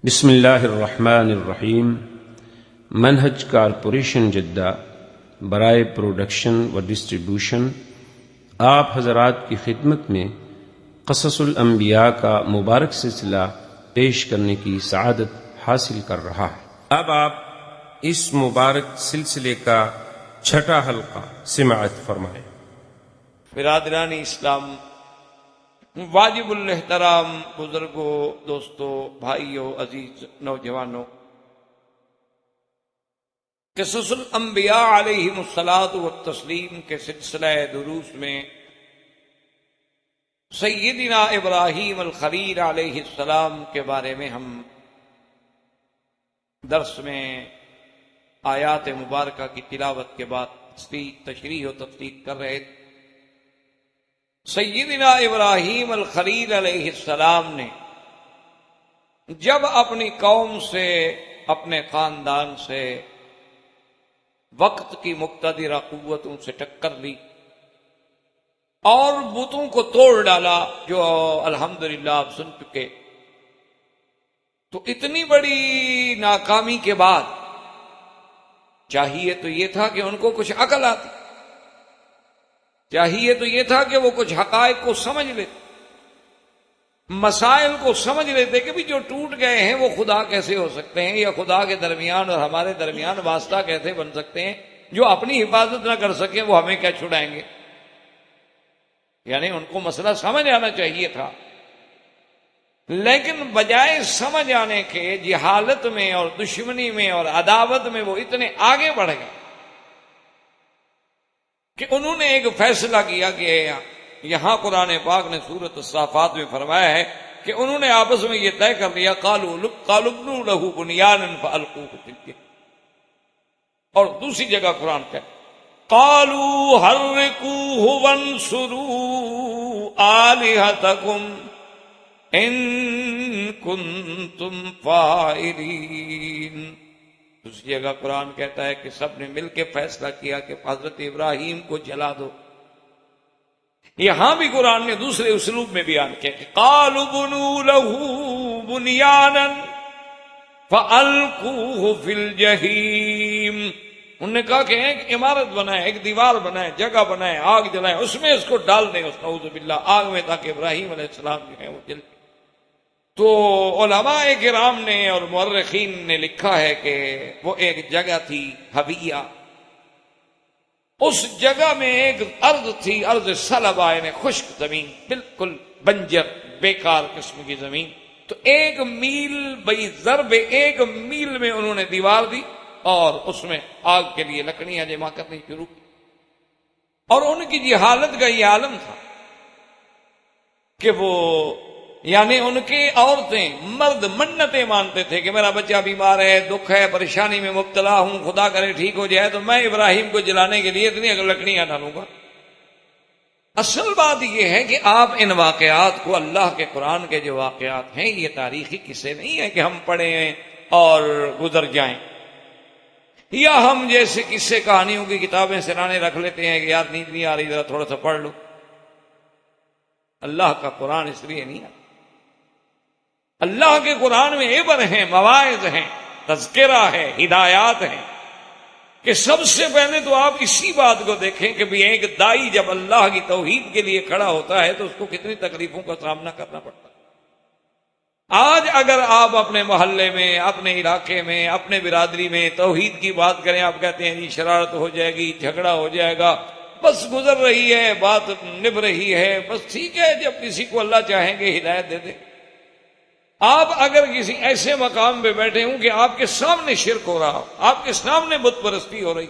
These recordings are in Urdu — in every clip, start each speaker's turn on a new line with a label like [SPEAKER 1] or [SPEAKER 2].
[SPEAKER 1] بسم اللہ الرحمن الرحیم۔ منہج کارپوریشن جدہ برائے پروڈکشن و ڈسٹریبیوشن آپ حضرات کی خدمت میں قصص الانبیاء کا مبارک سلسلہ پیش کرنے کی سعادت حاصل کر رہا ہے۔ اب آپ اس مبارک سلسلے کا چھٹا حلقہ سماعت فرمائیں۔
[SPEAKER 2] برادران اسلام، واجب الاحترام بزرگوں، دوستوں، بھائیوں، عزیز نوجوانوں، قصص الانبیاء علیہم الصلاۃ والتسلیم کے سلسلہ دروس میں سیدنا ابراہیم الخلیل علیہ السلام کے بارے میں ہم درس میں آیات مبارکہ کی تلاوت کے بعد تشریح و تفصیل کر رہے تھے۔ سیدنا ابراہیم الخلیل علیہ السلام نے جب اپنی قوم سے، اپنے خاندان سے وقت کی مقتدرہ قوتوں سے ٹکر لی اور بتوں کو توڑ ڈالا، جو الحمدللہ آپ سن چکے، تو اتنی بڑی ناکامی کے بعد چاہیے تو یہ تھا کہ ان کو کچھ عقل آتی، چاہیے تو یہ تھا کہ وہ کچھ حقائق کو سمجھ لیتے، مسائل کو سمجھ لیتے کہ بھی جو ٹوٹ گئے ہیں وہ خدا کیسے ہو سکتے ہیں، یا خدا کے درمیان اور ہمارے درمیان واسطہ کیسے بن سکتے ہیں، جو اپنی حفاظت نہ کر سکیں وہ ہمیں کیا چھڑائیں گے۔ یعنی ان کو مسئلہ سمجھ آنا چاہیے تھا، لیکن بجائے سمجھ آنے کے جہالت میں اور دشمنی میں اور عداوت میں وہ اتنے آگے بڑھ گئے کہ انہوں نے ایک فیصلہ کیا کہ یہاں قرآن پاک نے سورۃ الصافات میں فرمایا ہے کہ انہوں نے آپس میں یہ طے کر لیا، قالوا ابنوا له بنیانا فالقوه فی الجحیم، اور دوسری جگہ قرآن کہ قالوا حرقوه وانصروا آلہتکم ان کنتم فاعلین۔ دوسری جگہ قرآن کہتا ہے کہ سب نے مل کے فیصلہ کیا کہ حضرت ابراہیم کو جلا دو۔ یہاں بھی قرآن نے دوسرے اسلوب میں بیان کیا کہ قالوا بنوا له بنیانا فالقوه فی الجحیم، انہوں نے کہا کہ ایک عمارت بنائے، ایک دیوار بنائے، جگہ بنائے، آگ جلائے، اس میں اس کو ڈال دیں، اس نعوذ باللہ آگ میں، تاکہ ابراہیم علیہ السلام جو ہے وہ جل۔ تو علماء کرام نے اور مورخین نے لکھا ہے کہ وہ ایک جگہ تھی حویہ، اس جگہ میں ایک ارض تھی، ارض صلبہ، یعنی خشک زمین، بالکل بنجر بیکار قسم کی زمین۔ تو 1 میل بئی ضرب 1 میل میں انہوں نے دیوار دی اور اس میں آگ کے لیے لکڑیاں جمع کرنی شروع کی، اور ان کی جہالت کا یہ عالم تھا کہ وہ، یعنی ان کی عورتیں، مرد منتیں مانتے تھے کہ میرا بچہ بیمار ہے، دکھ ہے، پریشانی میں مبتلا ہوں، خدا کرے ٹھیک ہو جائے تو میں ابراہیم کو جلانے کے لیے اتنی لکڑیاں ڈالوں گا۔ اصل بات یہ ہے کہ آپ ان واقعات کو، اللہ کے قرآن کے جو واقعات ہیں، یہ تاریخی قصے نہیں ہے کہ ہم پڑھیں اور گزر جائیں، یا ہم جیسے قصے کہانیوں کی کتابیں سرانے رکھ لیتے ہیں کہ یار نیند نہیں آ رہی، ذرا تھوڑا سا پڑھ لو۔ اللہ کا قرآن اس لیے نہیں ہے، اللہ کے قرآن میں عبر ہیں، مواعظ ہیں، تذکرہ ہے، ہدایات ہیں، کہ سب سے پہلے تو آپ اسی بات کو دیکھیں کہ بھی ایک دائی جب اللہ کی توحید کے لیے کھڑا ہوتا ہے تو اس کو کتنی تکلیفوں کا سامنا کرنا پڑتا ہے۔ آج اگر آپ اپنے محلے میں، اپنے علاقے میں، اپنے برادری میں توحید کی بات کریں، آپ کہتے ہیں جی شرارت ہو جائے گی، جھگڑا ہو جائے گا، بس گزر رہی ہے، بات نبھ رہی ہے، بس ٹھیک ہے، جب کسی کو اللہ چاہیں گے ہدایت دے دیں۔ آپ اگر کسی ایسے مقام پہ بیٹھے ہوں کہ آپ کے سامنے شرک ہو رہا ہو، آپ کے سامنے بت پرستی ہو رہی،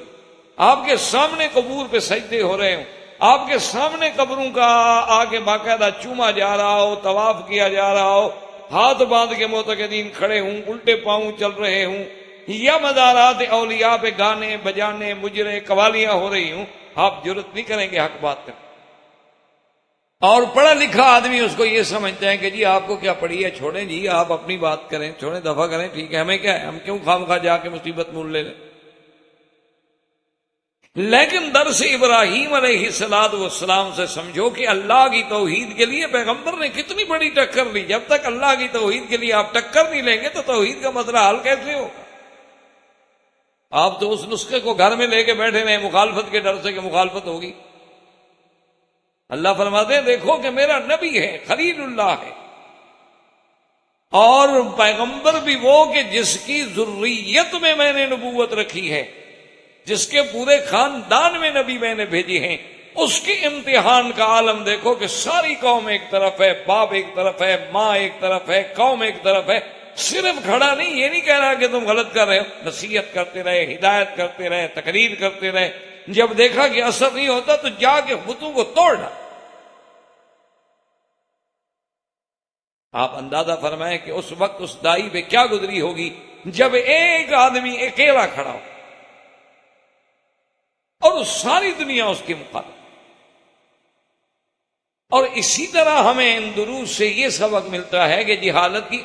[SPEAKER 2] آپ کے سامنے قبور پہ سجدے ہو رہے ہوں، آپ کے سامنے قبروں کا آ کے باقاعدہ چوما جا رہا ہو، طواف کیا جا رہا ہو، ہاتھ باندھ کے معتقدین کھڑے ہوں، الٹے پاؤں چل رہے ہوں، یا مزارات اولیاء پہ گانے بجانے مجرے قوالیاں ہو رہی ہوں، آپ جرت نہیں کریں گے حق بات کریں۔ اور پڑھا لکھا آدمی اس کو یہ سمجھتا ہے کہ جی آپ کو کیا پڑھی ہے، چھوڑیں جی، آپ اپنی بات کریں، چھوڑیں، دفع کریں، ٹھیک ہے، ہمیں کیا ہے، ہم کیوں خام خواہ جا کے مصیبت مول لے لیں۔ لیکن درس ابراہیم علیہ السلام سے سمجھو کہ اللہ کی توحید کے لیے پیغمبر نے کتنی بڑی ٹکر لی. جب تک اللہ کی توحید کے لیے آپ ٹکر نہیں لیں گے تو توحید کا مسئلہ حل کیسے ہوگا؟ آپ تو اس نسخے کو گھر میں لے کے بیٹھے رہے مخالفت کے ڈر سے کہ مخالفت ہوگی. اللہ فرماتے ہیں دیکھو کہ میرا نبی ہے، خلیل اللہ ہے، اور پیغمبر بھی وہ کہ جس کی ذریت میں نے نبوت رکھی ہے، جس کے پورے خاندان میں نبی میں نے بھیجے ہیں. اس کے امتحان کا عالم دیکھو کہ ساری قوم ایک طرف ہے، باپ ایک طرف ہے، ماں ایک طرف ہے، قوم ایک طرف ہے. صرف کھڑا نہیں، یہ نہیں کہہ رہا کہ تم غلط کر رہے ہو، نصیحت کرتے رہے، ہدایت کرتے رہے، تقریر کرتے رہے. جب دیکھا کہ اثر نہیں ہوتا تو جا کے بتوں کو توڑنا. آپ اندازہ فرمائیں کہ اس وقت اس دائی پہ کیا گزری ہوگی جب ایک آدمی اکیلا کھڑا ہو اور ساری دنیا اس کے مخالف. اور اسی طرح ہمیں ان دروس سے یہ سبق ملتا ہے کہ جہالت کی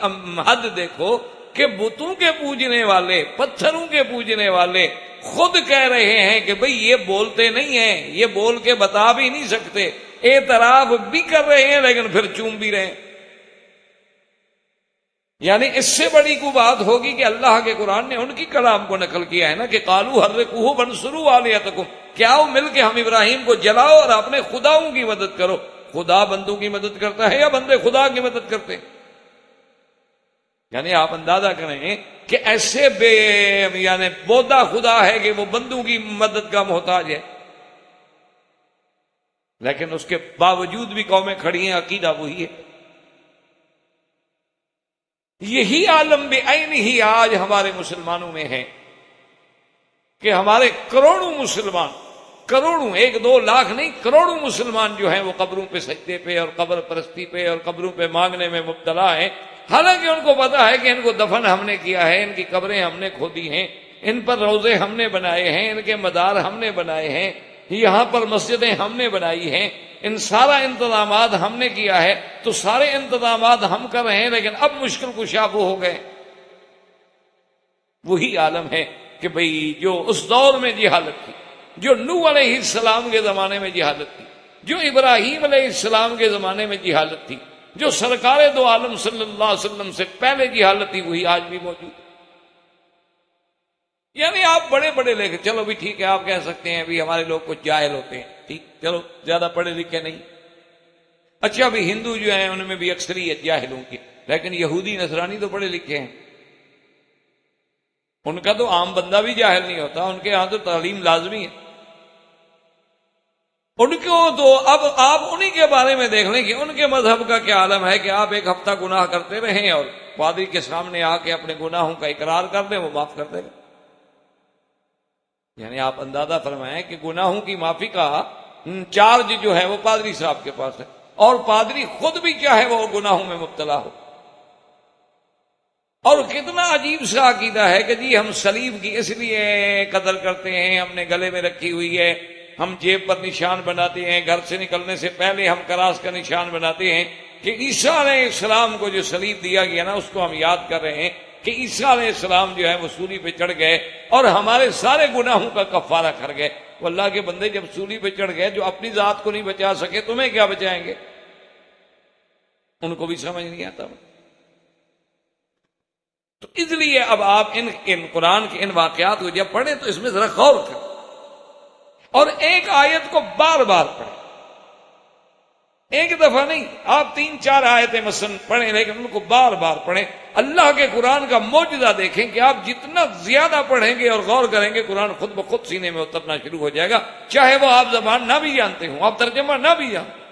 [SPEAKER 2] حد دیکھو کہ بتوں کے پوجنے والے، پتھروں کے پوجنے والے خود کہہ رہے ہیں کہ بھئی یہ بولتے نہیں ہیں، یہ بول کے بتا بھی نہیں سکتے، اعتراف بھی کر رہے ہیں لیکن پھر چوم بھی رہے ہیں. یعنی اس سے بڑی کو بات ہوگی کہ اللہ کے قرآن نے ان کی کلام کو نقل کیا ہے نا کہ قالوا حرقوہ وانصروا آلہتکم، کیا وہ مل کے ہم ابراہیم کو جلاؤ اور اپنے خداؤں کی مدد کرو. خدا بندوں کی مدد کرتا ہے یا بندے خدا کی مدد کرتے ہیں؟ یعنی آپ اندازہ کریں کہ ایسے یعنی بودا خدا ہے کہ وہ بندوں کی مدد کا محتاج ہے، لیکن اس کے باوجود بھی قومیں کھڑی ہیں، عقیدہ وہی ہے. یہی عالم بعینہ ہی آج ہمارے مسلمانوں میں ہے کہ ہمارے کروڑوں مسلمان، کروڑوں، 1-2 لاکھ نہیں، کروڑوں مسلمان جو ہیں وہ قبروں پہ سجدے پہ اور قبر پرستی پہ اور قبروں پہ مانگنے میں مبتلا ہیں. حالانکہ ان کو پتا ہے کہ ان کو دفن ہم نے کیا ہے، ان کی قبریں ہم نے کھودی ہیں، ان پر روضے ہم نے بنائے ہیں، ان کے مدار ہم نے بنائے ہیں، یہاں پر مسجدیں ہم نے بنائی ہیں، ان سارا انتظامات ہم نے کیا ہے. تو سارے انتظامات ہم کر رہے ہیں، لیکن اب مشکل کشا وہ ہو گئے. وہی عالم ہے کہ بھئی جو اس دور میں جہالت تھی، جو نوح علیہ السلام کے زمانے میں جہالت تھی، جو ابراہیم علیہ السلام کے زمانے میں جہالت تھی، جو سرکار دو عالم صلی اللہ علیہ وسلم سے پہلے جہالت تھی، وہی آج بھی موجود ہے. یعنی آپ بڑے بڑے لکھے، چلو بھی ٹھیک ہے، آپ کہہ سکتے ہیں بھی ہمارے لوگ کچھ جاہل ہوتے ہیں، ٹھیک، چلو زیادہ پڑھے لکھے نہیں. اچھا بھی ہندو جو ہیں ان میں بھی اکثریت جاہلوں کی، لیکن یہودی نصرانی تو پڑھے لکھے ہیں. ان کا تو عام بندہ بھی جاہل نہیں ہوتا، ان کے ہاں تو تعلیم لازمی ہے. ان کو تو اب آپ انہی کے بارے میں دیکھ لیں کہ ان کے مذہب کا کیا عالم ہے کہ آپ 1 ہفتہ گناہ کرتے رہیں اور پادری کے سامنے آ کے اپنے گناہوں کا اقرار کر دیں، وہ معاف کر دے گا. یعنی آپ اندازہ فرمائیں کہ گناہوں کی معافی کا چارج جو ہے وہ پادری صاحب کے پاس ہے، اور پادری خود بھی کیا ہے وہ گناہوں میں مبتلا ہو. اور کتنا عجیب سا عقیدہ ہے کہ جی ہم صلیب کی اس لیے قدر کرتے ہیں، ہم نے گلے میں رکھی ہوئی ہے، ہم جیب پر نشان بناتے ہیں، گھر سے نکلنے سے پہلے ہم کراس کا نشان بناتے ہیں کہ عیسیٰ علیہ السلام کو جو صلیب دیا گیا نا اس کو ہم یاد کر رہے ہیں کہ عیسیٰ علیہ السلام جو ہے وہ سولی پہ چڑھ گئے اور ہمارے سارے گناہوں کا کفارہ کر گئے. وہ اللہ کے بندے جب سولی پہ چڑھ گئے، جو اپنی ذات کو نہیں بچا سکے تمہیں کیا بچائیں گے؟ ان کو بھی سمجھ نہیں آتا. تو اس لیے اب آپ ان قرآن کے ان واقعات کو جب پڑھیں تو اس میں ذرا غور کریں اور ایک آیت کو بار بار پڑھیں. ایک دفعہ نہیں، آپ 3-4 آیتیں مثلا پڑھیں لیکن ان کو بار بار پڑھیں. اللہ کے قرآن کا معجزہ دیکھیں کہ آپ جتنا زیادہ پڑھیں گے اور غور کریں گے قرآن خود بخود سینے میں اترنا شروع ہو جائے گا، چاہے وہ آپ زبان نہ بھی جانتے ہوں، آپ ترجمہ نہ بھی جانتے،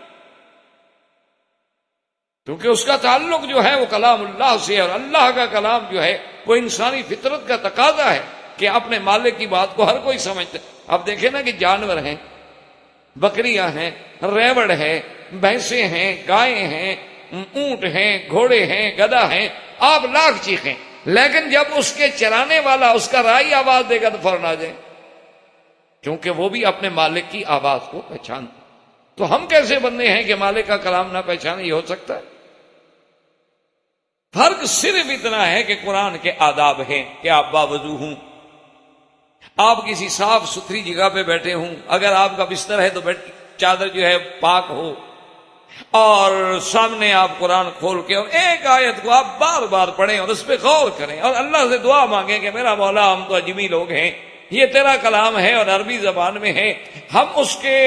[SPEAKER 2] کیونکہ اس کا تعلق جو ہے وہ کلام اللہ سے، اور اللہ کا کلام جو ہے وہ انسانی فطرت کا تقاضا ہے کہ اپنے مالک کی بات کو ہر کوئی سمجھتے. اب دیکھیں نا کہ جانور ہیں، بکریاں ہیں، ریوڑ ہے، بھینسیں ہیں، گائیں ہیں، اونٹ ہیں، گھوڑے ہیں، گدھا ہیں، آپ لاکھ چیخیں، لیکن جب اس کے چرانے والا اس کا رائی آواز دے گا تو فوراً آ جائیں، کیونکہ وہ بھی اپنے مالک کی آواز کو پہچانتا. تو ہم کیسے بندے ہیں کہ مالک کا کلام نہ پہچانے؟ یہ ہو سکتا ہے؟ فرق صرف اتنا ہے کہ قرآن کے آداب ہیں کہ آپ باوضو ہوں، آپ کسی صاف ستھری جگہ پہ بیٹھے ہوں، اگر آپ کا بستر ہے تو چادر جو ہے پاک ہو، اور سامنے آپ قرآن کھول کے اور ایک آیت کو آپ بار بار پڑھیں اور اس پہ غور کریں اور اللہ سے دعا مانگیں کہ میرا مولا ہم تو اجمی لوگ ہیں، یہ تیرا کلام ہے اور عربی زبان میں ہے، ہم اس کے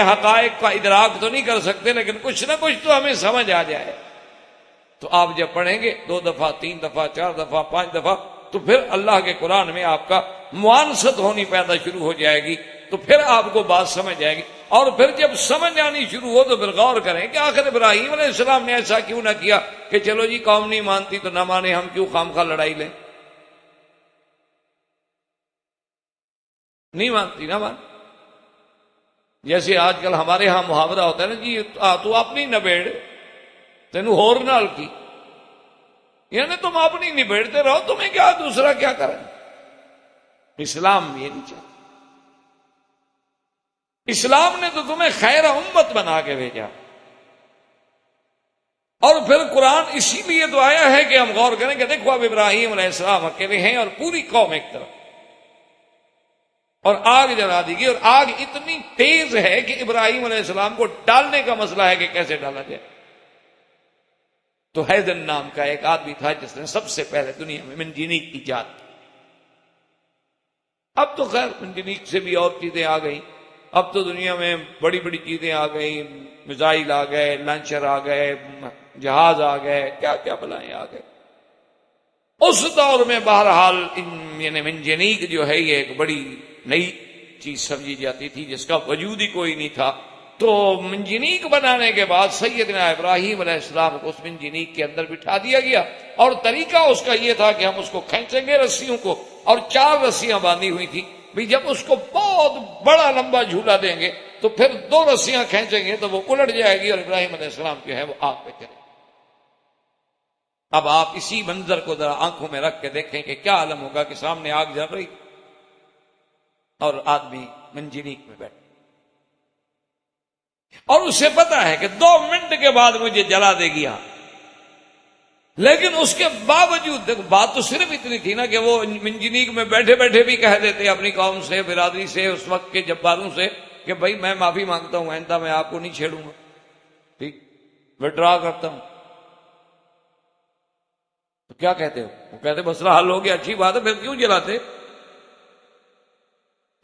[SPEAKER 2] حقائق کا ادراک تو نہیں کر سکتے لیکن کچھ نہ کچھ تو ہمیں سمجھ آ جائے. تو آپ جب پڑھیں گے 2 دفعہ 3 دفعہ 4 دفعہ 5 دفعہ تو پھر اللہ کے قرآن میں آپ کا معانست ہونی پیدا شروع ہو جائے گی، تو پھر آپ کو بات سمجھ آئے گی. اور پھر جب سمجھ آنی شروع ہو تو پھر غور کریں کہ آخر ابراہیم علیہ السلام نے ایسا کیوں نہ کیا کہ چلو جی قوم نہیں مانتی تو نہ مانے، ہم کیوں خامخواہ لڑائی لیں. نہیں مانتی نہ مان. جیسے آج کل ہمارے ہاں محاورہ ہوتا ہے نا جی تو اپنی نبیڑ تینوں ہور نال کی، یعنی تم اپنی نبیڑتے رہو، تمہیں کیا دوسرا کیا کریں. اسلام یہ نہیں چاہتا. اسلام نے تو تمہیں خیر امت بنا کے بھیجا، اور پھر قرآن اسی لیے تو آیا ہے کہ ہم غور کریں کہ دیکھو اب ابراہیم علیہ السلام اکیلے ہیں اور پوری قوم ایک طرف، اور آگ جلا دی گئی، اور آگ اتنی تیز ہے کہ ابراہیم علیہ السلام کو ڈالنے کا مسئلہ ہے کہ کیسے ڈالا جائے. تو حیدن نام کا ایک آدمی تھا جس نے سب سے پہلے دنیا میں منجنیق ایجاد کی. اب تو خیر منجنیق سے بھی اور چیزیں آ گئی، اب تو دنیا میں بڑی بڑی چیزیں آ گئی، میزائل آ گئے، لانچر آ گئے، جہاز آ گئے، کیا کیا بلائیں آ گئے. اس دور میں بہرحال یعنی منجنیق جو ہے یہ ایک بڑی نئی چیز سمجھی جاتی تھی جس کا وجود ہی کوئی نہیں تھا. تو منجنیق بنانے کے بعد سیدنا ابراہیم علیہ السلام کو اس منجنیق کے اندر بٹھا دیا گیا، اور طریقہ اس کا یہ تھا کہ ہم اس کو کھینچیں گے رسیوں کو، اور 4 رسیاں باندھی ہوئی تھی بھی، جب اس کو بہت بڑا لمبا جھولا دیں گے تو پھر 2 رسیاں کھینچیں گے تو وہ الٹ جائے گی اور ابراہیم علیہ السلام جو ہے وہ آگ پہ چلے. اب آپ اسی منظر کو ذرا آنکھوں میں رکھ کے دیکھیں کہ کیا عالم ہوگا کہ سامنے آگ جل رہی اور آدمی منجنیق میں بیٹھے، اور اسے پتا ہے کہ 2 منٹ کے بعد مجھے جلا دے گی آگ. لیکن اس کے باوجود دیکھو بات تو صرف اتنی تھی نا کہ وہ منجنیق میں بیٹھے بیٹھے بھی کہہ دیتے اپنی قوم سے، برادری سے، اس وقت کے جباروں سے کہ بھائی میں معافی مانگتا ہوں، آئندہ میں آپ کو نہیں چھیڑوں گا، ٹھیک، وڈرا کرتا ہوں. تو کیا کہتے ہو؟ وہ کہتے مسئلہ حل ہو گیا، اچھی بات ہے، پھر کیوں جلاتے؟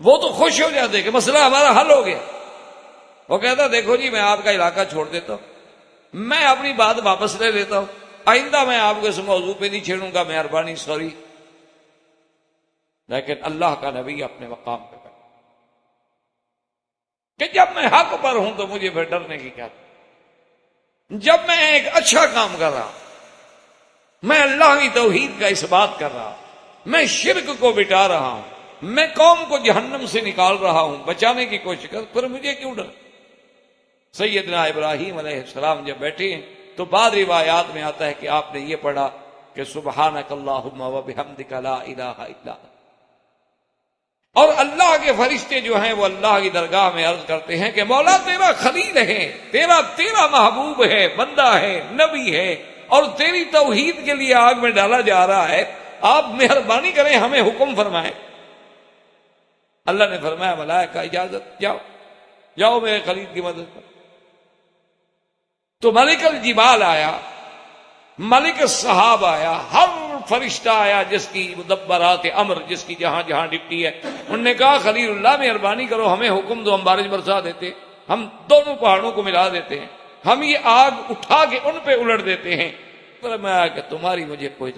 [SPEAKER 2] وہ تو خوش ہو جاتے کہ مسئلہ ہمارا حل ہو گیا. وہ کہتا دیکھو جی میں آپ کا علاقہ چھوڑ دیتا ہوں، میں اپنی بات واپس لے لیتا ہوں، آئندہ میں آپ کو اس موضوع پہ نہیں چھیڑوں گا، مہربانی، سوری. لیکن اللہ کا نبی اپنے مقام پہ بیٹھا کہ جب میں حق پر ہوں تو مجھے پھر ڈرنے کی کیا. جب میں ایک اچھا کام کر رہا، میں اللہ کی توحید کا اس بات کر رہا، میں شرک کو بٹا رہا ہوں، میں قوم کو جہنم سے نکال رہا ہوں، بچانے کی کوشش کر، پھر مجھے کیوں ڈر. سیدنا ابراہیم علیہ السلام جب بیٹھے تو بعض روایات میں آتا ہے کہ آپ نے یہ پڑھا کہ سبحانک اللہم و بحمدک لا الہ الا انت. اور اللہ کے فرشتے جو ہیں وہ اللہ کی درگاہ میں عرض کرتے ہیں کہ مولا تیرا خلیل ہے، تیرا محبوب ہے، بندہ ہے، نبی ہے، اور تیری توحید کے لیے آگ میں ڈالا جا رہا ہے، آپ مہربانی کریں ہمیں حکم فرمائیں. اللہ نے فرمایا ملائکہ اجازت، جاؤ میرے خلیل کی مدد کر. تو ملک الجبال آیا، ملک الصحاب آیا، ہر فرشتہ آیا جس کی مدبرات امر، جس کی جہاں جہاں ڈپٹی ہے. انہوں نے کہا خلیل اللہ مہربانی کرو، ہمیں حکم دو، ہم بارش برسا دیتے، ہم دونوں پہاڑوں کو ملا دیتے ہیں، ہم یہ آگ اٹھا کے ان پہ الٹ دیتے ہیں. فرمایا کہ تمہاری مجھے کوئی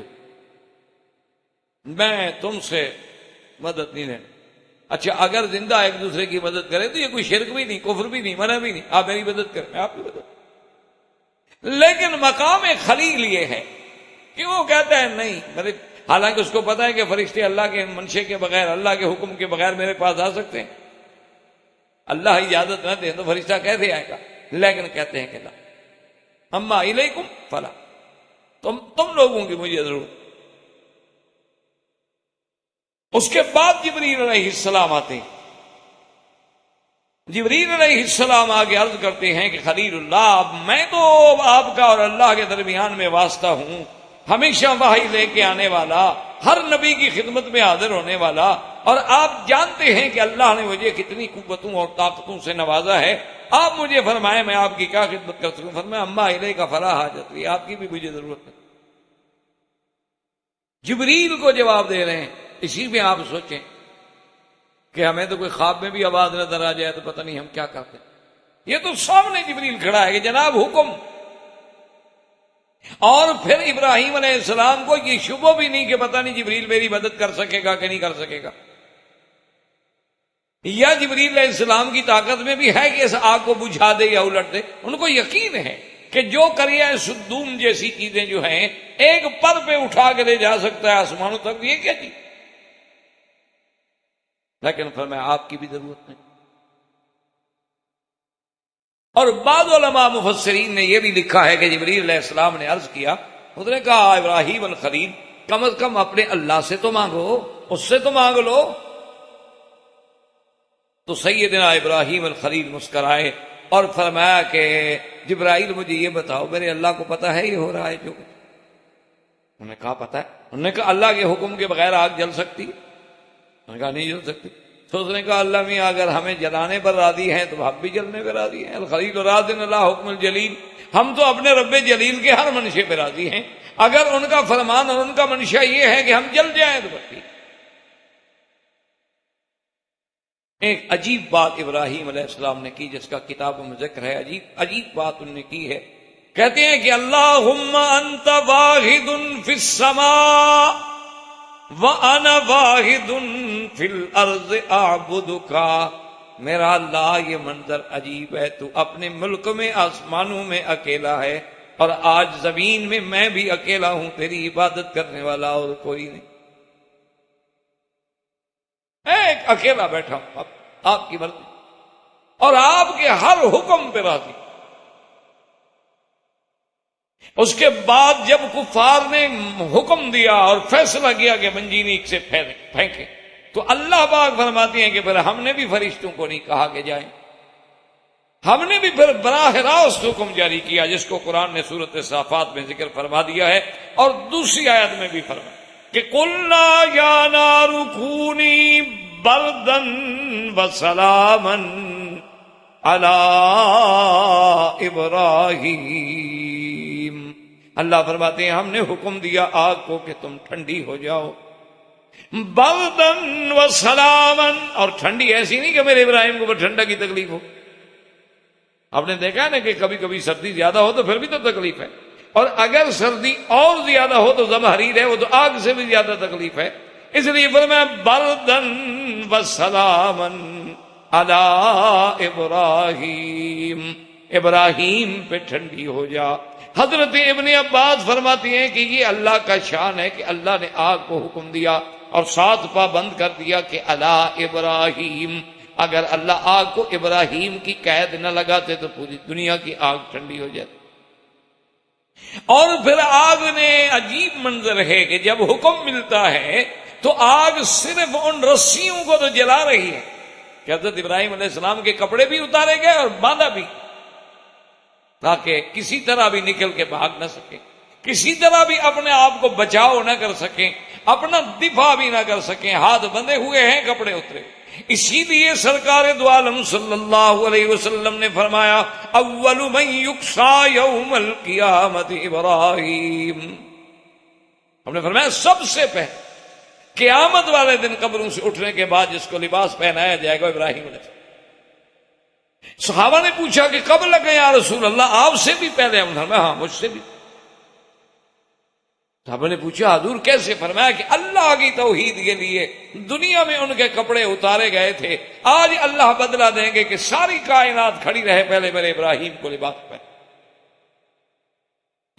[SPEAKER 2] میں تم سے مدد نہیں لینا. اچھا اگر زندہ ایک دوسرے کی مدد کرے تو یہ کوئی شرک بھی نہیں، کفر بھی نہیں، منع بھی نہیں، آپ میری مدد کریں، میں آپ کی مدد. لیکن مقام خلیل یہ ہے کہ وہ کہتا ہے نہیں، حالانکہ اس کو پتا ہے کہ فرشتے اللہ کے منشے کے بغیر، اللہ کے حکم کے بغیر میرے پاس آ سکتے ہیں، اللہ اجازت نہ دے تو فرشتہ کیسے آئے گا. لیکن کہتے ہیں کہ لا اما الیکم فلا، تم لوگوں کی مجھے ضرورت. اس کے بعد جبریل علیہ السلام آتے ہیں. جبریل علیہ السلام آگے عرض کرتے ہیں کہ خلیل اللہ، میں تو آپ کا اور اللہ کے درمیان میں واسطہ ہوں، ہمیشہ وحی لے کے آنے والا، ہر نبی کی خدمت میں حاضر ہونے والا، اور آپ جانتے ہیں کہ اللہ نے مجھے کتنی قوتوں اور طاقتوں سے نوازا ہے، آپ مجھے فرمائیں میں آپ کی کیا خدمت کر سکوں؟ فرمایا اما الیک فلا حاجت لی، آپ کی بھی مجھے ضرورت نہیں۔ جبریل کو جواب دے رہے ہیں۔ اسی میں آپ سوچیں کہ ہمیں تو کوئی خواب میں بھی آواز نظر آ جائے تو پتہ نہیں ہم کیا کرتے۔ یہ تو سامنے جبریل کھڑا ہے کہ جناب حکم، اور پھر ابراہیم علیہ السلام کو یہ شبہ بھی نہیں کہ پتہ نہیں جبریل میری مدد کر سکے گا کہ نہیں کر سکے گا، یا جبریل علیہ السلام کی طاقت میں بھی ہے کہ اس آگ کو بجھا دے یا الٹ دے۔ ان کو یقین ہے کہ جو کریا سدوم جیسی چیزیں جو ہیں ایک پر پہ اٹھا کے لے جا سکتا ہے آسمانوں تک، یہ کیا چیز؟ لیکن فرمایا آپ کی بھی ضرورت نہیں۔ اور بعض علماء مفسرین نے یہ بھی لکھا ہے کہ جبریل علیہ السلام نے عرض کیا، اس نے کہا ابراہیم الخلیل کم از کم اپنے اللہ سے تو مانگو، اس سے تو مانگ لو۔ تو سیدنا ابراہیم الخلیل مسکرائے اور فرمایا کہ جبرائیل مجھے یہ بتاؤ میرے اللہ کو پتا ہے یہ ہو رہا ہے جو کچھ؟ انہوں نے کہا پتا ہے۔ انہوں نے کہا اللہ کے حکم کے بغیر آگ جل سکتی ہے؟ انہوں نے کہا نہیں جل سکتی۔ تو اس نے کہا اللہ میاں اگر ہمیں جلانے پر راضی ہیں تو ہم بھی جلنے پہ راضی ہیں۔ الخلیل راض اللہ حکم الجلیل، ہم تو اپنے رب جلیل کے ہر منشے پہ راضی ہیں، اگر ان کا فرمان اور ان کا منشا یہ ہے کہ ہم جل جائیں تو بس ٹھیک۔ ایک عجیب بات ابراہیم علیہ السلام نے کی جس کا کتابوں میں ذکر ہے، عجیب بات انہوں نے کی ہے۔ کہتے ہیں کہ اللہم انت واحد فی السماء وَأَنَا وَاحِدٌ فِي الْأَرْضِ أَعْبُدُكَ، میرا اللہ یہ منظر عجیب ہے، تو اپنے ملک میں آسمانوں میں اکیلا ہے، اور آج زمین میں میں بھی اکیلا ہوں، تیری عبادت کرنے والا اور کوئی نہیں، ایک اکیلا بیٹھا ہوں، آپ کی مرضی، اور آپ کے ہر حکم پہ راضی۔ اس کے بعد جب کفار نے حکم دیا اور فیصلہ کیا کہ منجینیق سے پھینکے، تو اللہ پاک فرماتے ہیں کہ پھر ہم نے بھی فرشتوں کو نہیں کہا کہ جائیں، ہم نے بھی پھر براہ راست حکم جاری کیا، جس کو قرآن نے سورۃ صافات میں ذکر فرما دیا ہے، اور دوسری آیت میں بھی فرمایا کہ قُلْنَا يَا نَارُ كُونِي بَرْدًا وَسَلَامًا عَلَىٰ إِبْرَاهِيمَ۔ اللہ فرماتے ہیں ہم نے حکم دیا آگ کو کہ تم ٹھنڈی ہو جاؤ، بردن و سلامن، اور ٹھنڈی ایسی نہیں کہ میرے ابراہیم کو ٹھنڈا کی تکلیف ہو۔ آپ نے دیکھا نا کہ کبھی کبھی سردی زیادہ ہو تو پھر بھی تو تکلیف ہے، اور اگر سردی اور زیادہ ہو تو زمہریر ہے، وہ تو آگ سے بھی زیادہ تکلیف ہے۔ اس لیے فرمایا بردن و سلامن علی ابراہیم، ابراہیم پہ ٹھنڈی ہو جا۔ حضرت ابن عباس فرماتی ہیں کہ یہ اللہ کا شان ہے کہ اللہ نے آگ کو حکم دیا اور ساتھ پابند کر دیا کہ علی ابراہیم، اگر اللہ آگ کو ابراہیم کی قید نہ لگاتے تو پوری دنیا کی آگ ٹھنڈی ہو جاتی۔ اور پھر آگ نے عجیب منظر ہے کہ جب حکم ملتا ہے تو آگ صرف ان رسیوں کو تو جلا رہی ہے کہ حضرت ابراہیم علیہ السلام کے کپڑے بھی اتارے گئے اور باندھا بھی، تاکہ کسی طرح بھی نکل کے بھاگ نہ سکے، کسی طرح بھی اپنے آپ کو بچاؤ نہ کر سکیں، اپنا دفاع بھی نہ کر سکیں، ہاتھ بندھے ہوئے ہیں، کپڑے اترے۔ اسی لیے سرکار دو عالم صلی اللہ علیہ وسلم نے فرمایا اول من یکسا یوم القیامت ابراہیم، ہم نے فرمایا سب سے پہلے قیامت والے دن قبروں سے اٹھنے کے بعد جس کو لباس پہنایا جائے گا ابراہیم علیہ السلام۔ صحابہ نے پوچھا کہ کب لگے یا رسول اللہ، آپ سے بھی پہلے؟ ہم نے فرمایا ہاں مجھ سے بھی۔ صحابہ نے پوچھا حضور کیسے؟ فرمایا کہ اللہ کی توحید کے لیے دنیا میں ان کے کپڑے اتارے گئے تھے، آج اللہ بدلہ دیں گے کہ ساری کائنات کھڑی رہے پہلے میرے ابراہیم کو لباس پہنے۔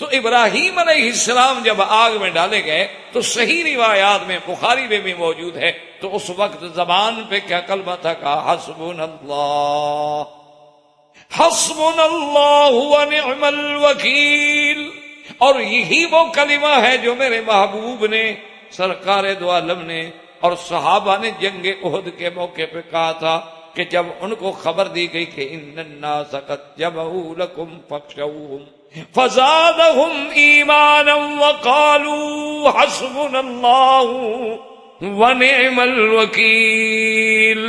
[SPEAKER 2] تو ابراہیم علیہ السلام جب آگ میں ڈالے گئے تو صحیح روایات میں بخاری میں بھی موجود ہے، تو اس وقت زبان پہ کیا کلمہ تھا؟ کہا حسبنا اللہ، حسبنا اللہ ونعم الوکیل۔ اور یہی وہ کلمہ ہے جو میرے محبوب نے، سرکار دو عالم نے اور صحابہ نے جنگ احد کے موقع پہ کہا تھا کہ جب ان کو خبر دی گئی کہ ان الناس قد جمعوا لکم فاخشوہم فزادهم ایمانا وقالوا حسبنا اللہ ونعم الوکیل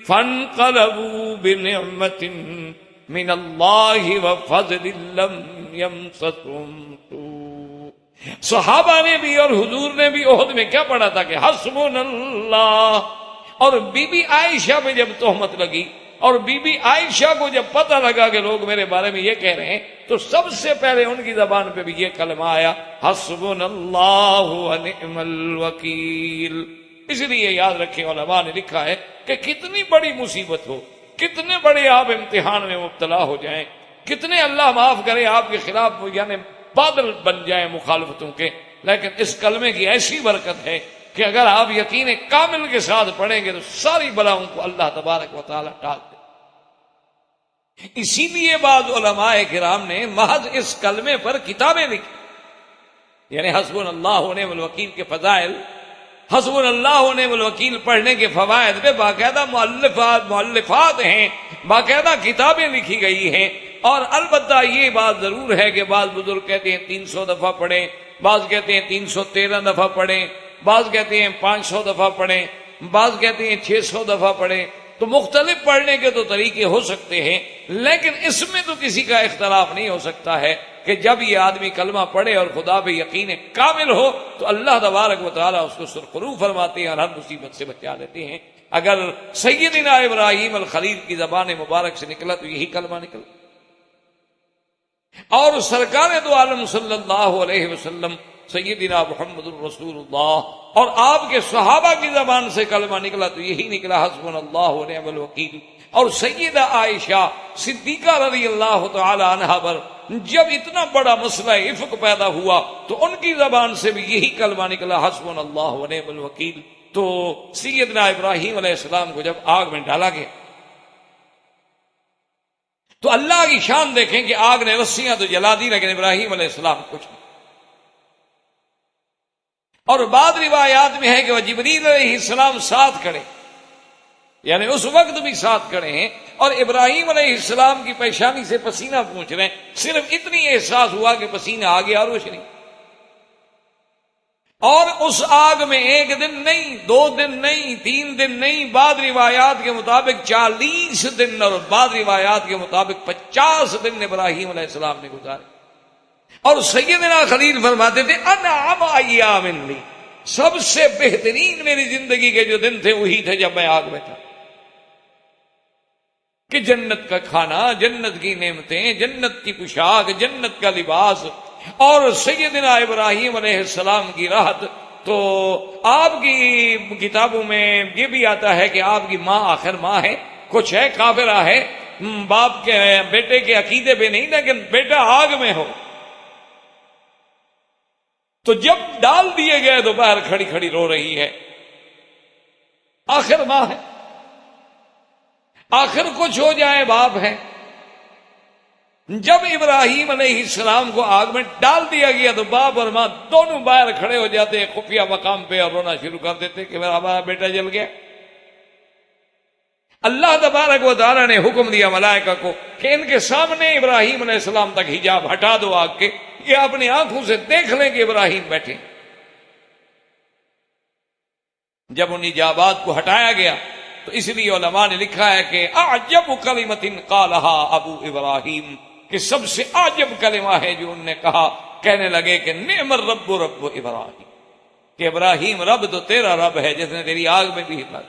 [SPEAKER 2] فانقلبوا بنعمت من اللہ وفضل لم یمسسهم سوء. صحابہ نے بھی اور حضور نے بھی احد میں کیا پڑھا تھا کہ حسبنا اللہ. اور بی بی عائشہ پہ جب تہمت لگی اور بی بی عائشہ کو جب پتہ لگا کہ لوگ میرے بارے میں یہ کہہ رہے ہیں تو سب سے پہلے ان کی زبان پہ بھی یہ کلمہ آیا حسبنا اللہ ونعم الوکیل. اس لیے یاد رکھیں علماء نے لکھا ہے کہ کتنی بڑی مصیبت ہو، کتنے بڑے آپ امتحان میں مبتلا ہو جائیں، کتنے اللہ معاف کرے آپ کے خلاف یعنی بادل بن جائیں مخالفتوں کے، لیکن اس کلمے کی ایسی برکت ہے کہ اگر آپ یقین کامل کے ساتھ پڑھیں گے تو ساری بلاؤں کو اللہ تبارک و تعالی ٹال دے. اسی لیے بعض علماء کرام نے محض اس کلمے پر کتابیں لکھی، یعنی حسبنا اللہ ونعم الوکیل کے فضائل، حسبنا اللہ ونعم الوکیل پڑھنے کے فوائد پہ باقاعدہ مؤلفات ہیں، باقاعدہ کتابیں لکھی گئی ہیں. اور البتہ یہ بات ضرور ہے کہ بعض بزرگ کہتے ہیں 300 دفعہ پڑھیں، بعض کہتے ہیں 313 دفعہ پڑھیں، بعض کہتے ہیں 500 دفعہ پڑھیں، بعض کہتے ہیں 600 دفعہ پڑھیں. تو مختلف پڑھنے کے تو طریقے ہو سکتے ہیں، لیکن اس میں تو کسی کا اختلاف نہیں ہو سکتا ہے کہ جب یہ آدمی کلمہ پڑھے اور خدا پہ یقین کامل ہو تو اللہ تبارک و تعالیٰ اس کو سرخرو فرماتے ہیں اور ہر مصیبت سے بچا دیتے ہیں. اگر سیدنا ابراہیم الخلیل کی زبان مبارک سے نکلا تو یہی کلمہ نکلا، اور سرکار دو عالم صلی اللہ علیہ وسلم سیدنا محمد الرسول اللہ اور آپ کے صحابہ کی زبان سے کلمہ نکلا تو یہی نکلا حسبنا اللہ ونعم الوکیل. اور سیدہ عائشہ صدیقہ رضی اللہ تعالی عنہا پر جب اتنا بڑا مسئلہ افک پیدا ہوا تو ان کی زبان سے بھی یہی کلمہ نکلا حسبنا اللہ ونعم الوکیل. تو سیدنا ابراہیم علیہ السلام کو جب آگ میں ڈالا گیا تو اللہ کی شان دیکھیں کہ آگ نے رسیاں تو جلا دی لیکن ابراہیم علیہ السلام کچھ نہیں. اور بعض روایات میں ہے کہ وہ جبریل علیہ السلام ساتھ کھڑے، یعنی اس وقت بھی ساتھ کھڑے ہیں اور ابراہیم علیہ السلام کی پیشانی سے پسینہ پہنچ رہے ہیں. صرف اتنی احساس ہوا کہ پسینہ آ گیا اور روشنی. اور اس آگ میں 1 دن نہیں، 2 دن نہیں، 3 دن نہیں، بعض روایات کے مطابق 40 دن اور بعض روایات کے مطابق 50 دن ابراہیم علیہ السلام نے گزارے. اور سیدنا خلیل فرماتے تھے انعم ایام لی، سب سے بہترین میری زندگی کے جو دن تھے وہی تھے جب میں آگ میں تھا. کہ جنت کا کھانا، جنت کی نعمتیں، جنت کی پوشاک، جنت کا لباس، اور سیدنا ابراہیم علیہ السلام کی راحت. تو آپ کی کتابوں میں یہ بھی آتا ہے کہ آپ کی ماں آخر ماں ہے، کچھ ہے کافرہ ہے، باپ کے بیٹے کے عقیدے پہ نہیں لیکن بیٹا آگ میں ہو. تو جب ڈال دیے گئے تو باہر کھڑی کھڑی رو رہی ہے، آخر ماں ہے، آخر کچھ ہو جائے باپ ہے. جب ابراہیم علیہ السلام کو آگ میں ڈال دیا گیا تو باپ اور ماں دونوں باہر کھڑے ہو جاتے خفیہ مقام پہ اور رونا شروع کر دیتے کہ میرا بیٹا جل گیا. اللہ تبارک و تعالیٰ نے حکم دیا ملائکہ کو کہ ان کے سامنے ابراہیم علیہ السلام تک حجاب ہٹا دو آگ کے، یہ اپنی آنکھوں سے دیکھ لیں کہ ابراہیم بیٹھے. جب ان حجابات کو ہٹایا گیا تو اس لیے علماء نے لکھا ہے کہ اعجب کلمۃ قالها ابو ابراہیم، کہ سب سے عجب کلمہ ہے جو انہوں نے کہا. کہنے لگے کہ نعم الرب رب ابراہیم، کہ ابراہیم رب تو تیرا رب ہے جس نے تیری آگ میں بھی ہمت.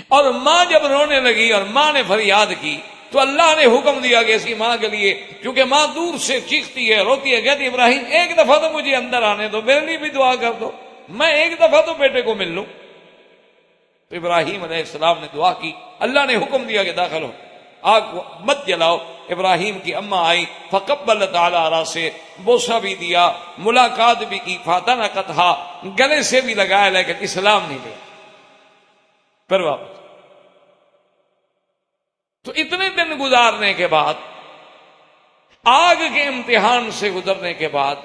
[SPEAKER 2] اور ماں جب رونے لگی اور ماں نے فریاد کی تو اللہ نے حکم دیا کہ اسی ماں کے لیے، کیونکہ ماں دور سے چیختی ہے روتی ہے، کہتی ابراہیم ایک دفعہ تو مجھے اندر آنے دو، میرے لیے بھی دعا کر دو، میں ایک دفعہ تو بیٹے کو مل لوں. تو ابراہیم علیہ السلام نے دعا کی، اللہ نے حکم دیا کہ داخل ہو، آگ کو مت جلاؤ. ابراہیم کی اماں آئی، فقبلت علی راسہ، بوسہ بھی دیا، ملاقات بھی کی، فاتنقتھا، گلے سے بھی لگایا لیکن اسلام نہیں لیا. پھر واپس. تو اتنے دن گزارنے کے بعد، آگ کے امتحان سے گزرنے کے بعد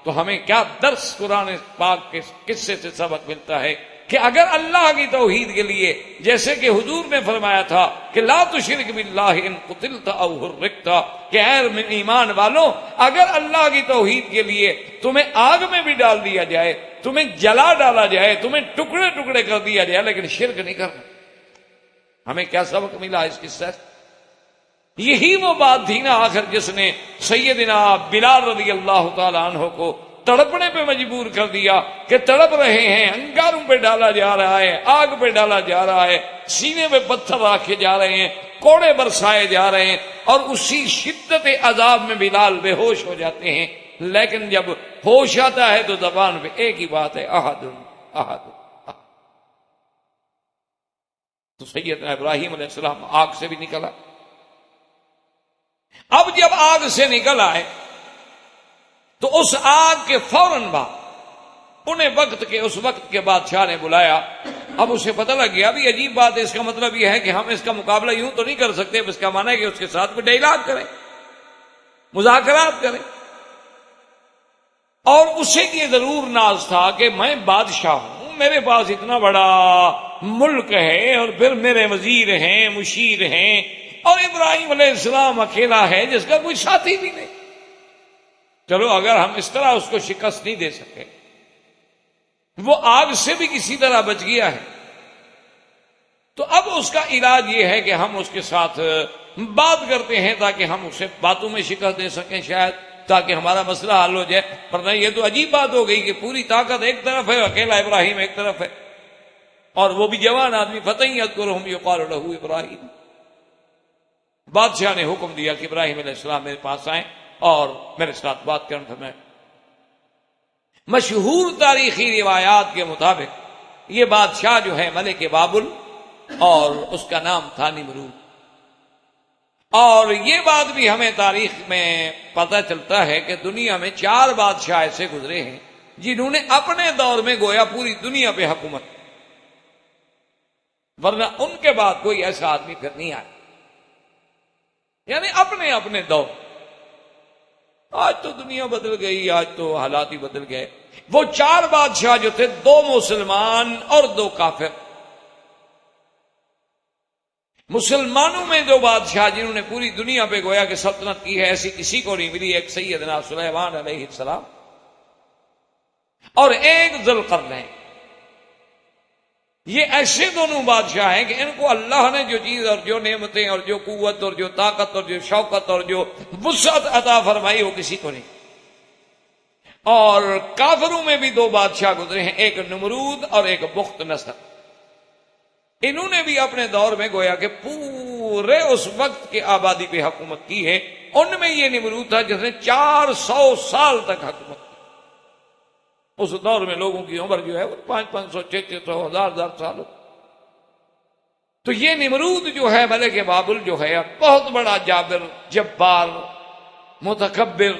[SPEAKER 2] تو ہمیں کیا درس قرآن پاک کے قصے سے سبق ملتا ہے کہ اگر اللہ کی توحید کے لیے، جیسے کہ حضور نے فرمایا تھا کہ لا تشرک باللہ ان قتلت او حرقت، کہ اے ایمان والوں اگر اللہ کی توحید کے لیے تمہیں آگ میں بھی ڈال دیا جائے، تمہیں جلا ڈالا جائے، تمہیں ٹکڑے ٹکڑے کر دیا جائے، لیکن شرک نہیں کرنا۔ ہمیں کیا سبق ملا اس قصے سے؟ یہی وہ بات تھی نا آخر جس نے سیدنا بلال رضی اللہ تعالی عنہ کو تڑپنے پہ مجبور کر دیا کہ تڑپ رہے ہیں، انگاروں پہ ڈالا جا رہا ہے، آگ پہ ڈالا جا رہا ہے، سینے پہ پتھر رکھے جا رہے ہیں، کوڑے برسائے جا رہے ہیں، اور اسی شدت عذاب میں بلال بے ہوش ہو جاتے ہیں۔ لیکن جب ہوش آتا ہے تو زبان پہ ایک ہی بات ہے، احد احد۔ تو سیدنا ابراہیم علیہ السلام آگ سے بھی نکلا۔ اب جب آگ سے نکل آئے تو اس آگ کے فوراً بعد انہیں اس وقت کے بادشاہ نے بلایا۔ اب اسے پتہ لگ گیا بھی عجیب بات ہے، اس کا مطلب یہ ہے کہ ہم اس کا مقابلہ یوں تو نہیں کر سکتے، اس کا معنی ہے کہ اس کے ساتھ کوئی ڈائلاگ کریں، مذاکرات کریں۔ اور اسے یہ ضرور ناز تھا کہ میں بادشاہ ہوں، میرے پاس اتنا بڑا ملک ہے، اور پھر میرے وزیر ہیں، مشیر ہیں، اور ابراہیم علیہ السلام اکیلا ہے جس کا کوئی ساتھی بھی نہیں۔ چلو اگر ہم اس طرح اس کو شکست نہیں دے سکے، وہ آگ سے بھی کسی طرح بچ گیا ہے، تو اب اس کا علاج یہ ہے کہ ہم اس کے ساتھ بات کرتے ہیں تاکہ ہم اسے باتوں میں شکست دے سکیں، شاید تاکہ ہمارا مسئلہ حل ہو جائے۔ ورنہ یہ تو عجیب بات ہو گئی کہ پوری طاقت ایک طرف ہے، اکیلا ابراہیم ایک طرف ہے، اور وہ بھی جوان آدمی، فتى يذكرهم يقال له ابراہیم۔ بادشاہ نے حکم دیا کہ ابراہیم علیہ السلام میرے پاس آئیں اور میرے ساتھ بات کرنے فرمائے۔ مشہور تاریخی روایات کے مطابق یہ بادشاہ جو ہے ملک بابل، اور اس کا نام تھا نمرود۔ اور یہ بات بھی ہمیں تاریخ میں پتہ چلتا ہے کہ دنیا میں 4 بادشاہ ایسے گزرے ہیں جنہوں نے اپنے دور میں گویا پوری دنیا پہ حکومت، ورنہ ان کے بعد کوئی ایسا آدمی پھر نہیں آیا، یعنی اپنے اپنے دور۔ آج تو دنیا بدل گئی، آج تو حالات ہی بدل گئے۔ وہ 4 بادشاہ جو تھے، 2 مسلمان اور 2 کافر۔ مسلمانوں میں 2 بادشاہ جنہوں نے پوری دنیا پہ گویا کہ سلطنت کی ہے، ایسی کسی کو نہیں ملی۔ ایک سیدنا سلیمان علیہ السلام اور ایک ذوالقرنین۔ یہ ایسے دونوں بادشاہ ہیں کہ ان کو اللہ نے جو چیز اور جو نعمتیں اور جو قوت اور جو طاقت اور جو شوکت اور جو وسعت عطا فرمائی وہ کسی کو نہیں۔ اور کافروں میں بھی 2 بادشاہ گزرے ہیں، ایک نمرود اور ایک بخت نصر۔ انہوں نے بھی اپنے دور میں گویا کہ پورے اس وقت کے آبادی پہ حکومت کی ہے۔ ان میں یہ نمرود تھا جس نے 400 سال تک حکومت کی۔ اس دور میں لوگوں کی عمر جو ہے وہ 500 600 1000 سال۔ تو یہ نمرود جو ہے ملک بابل جو ہے بہت بڑا جابر، جبار، متکبر۔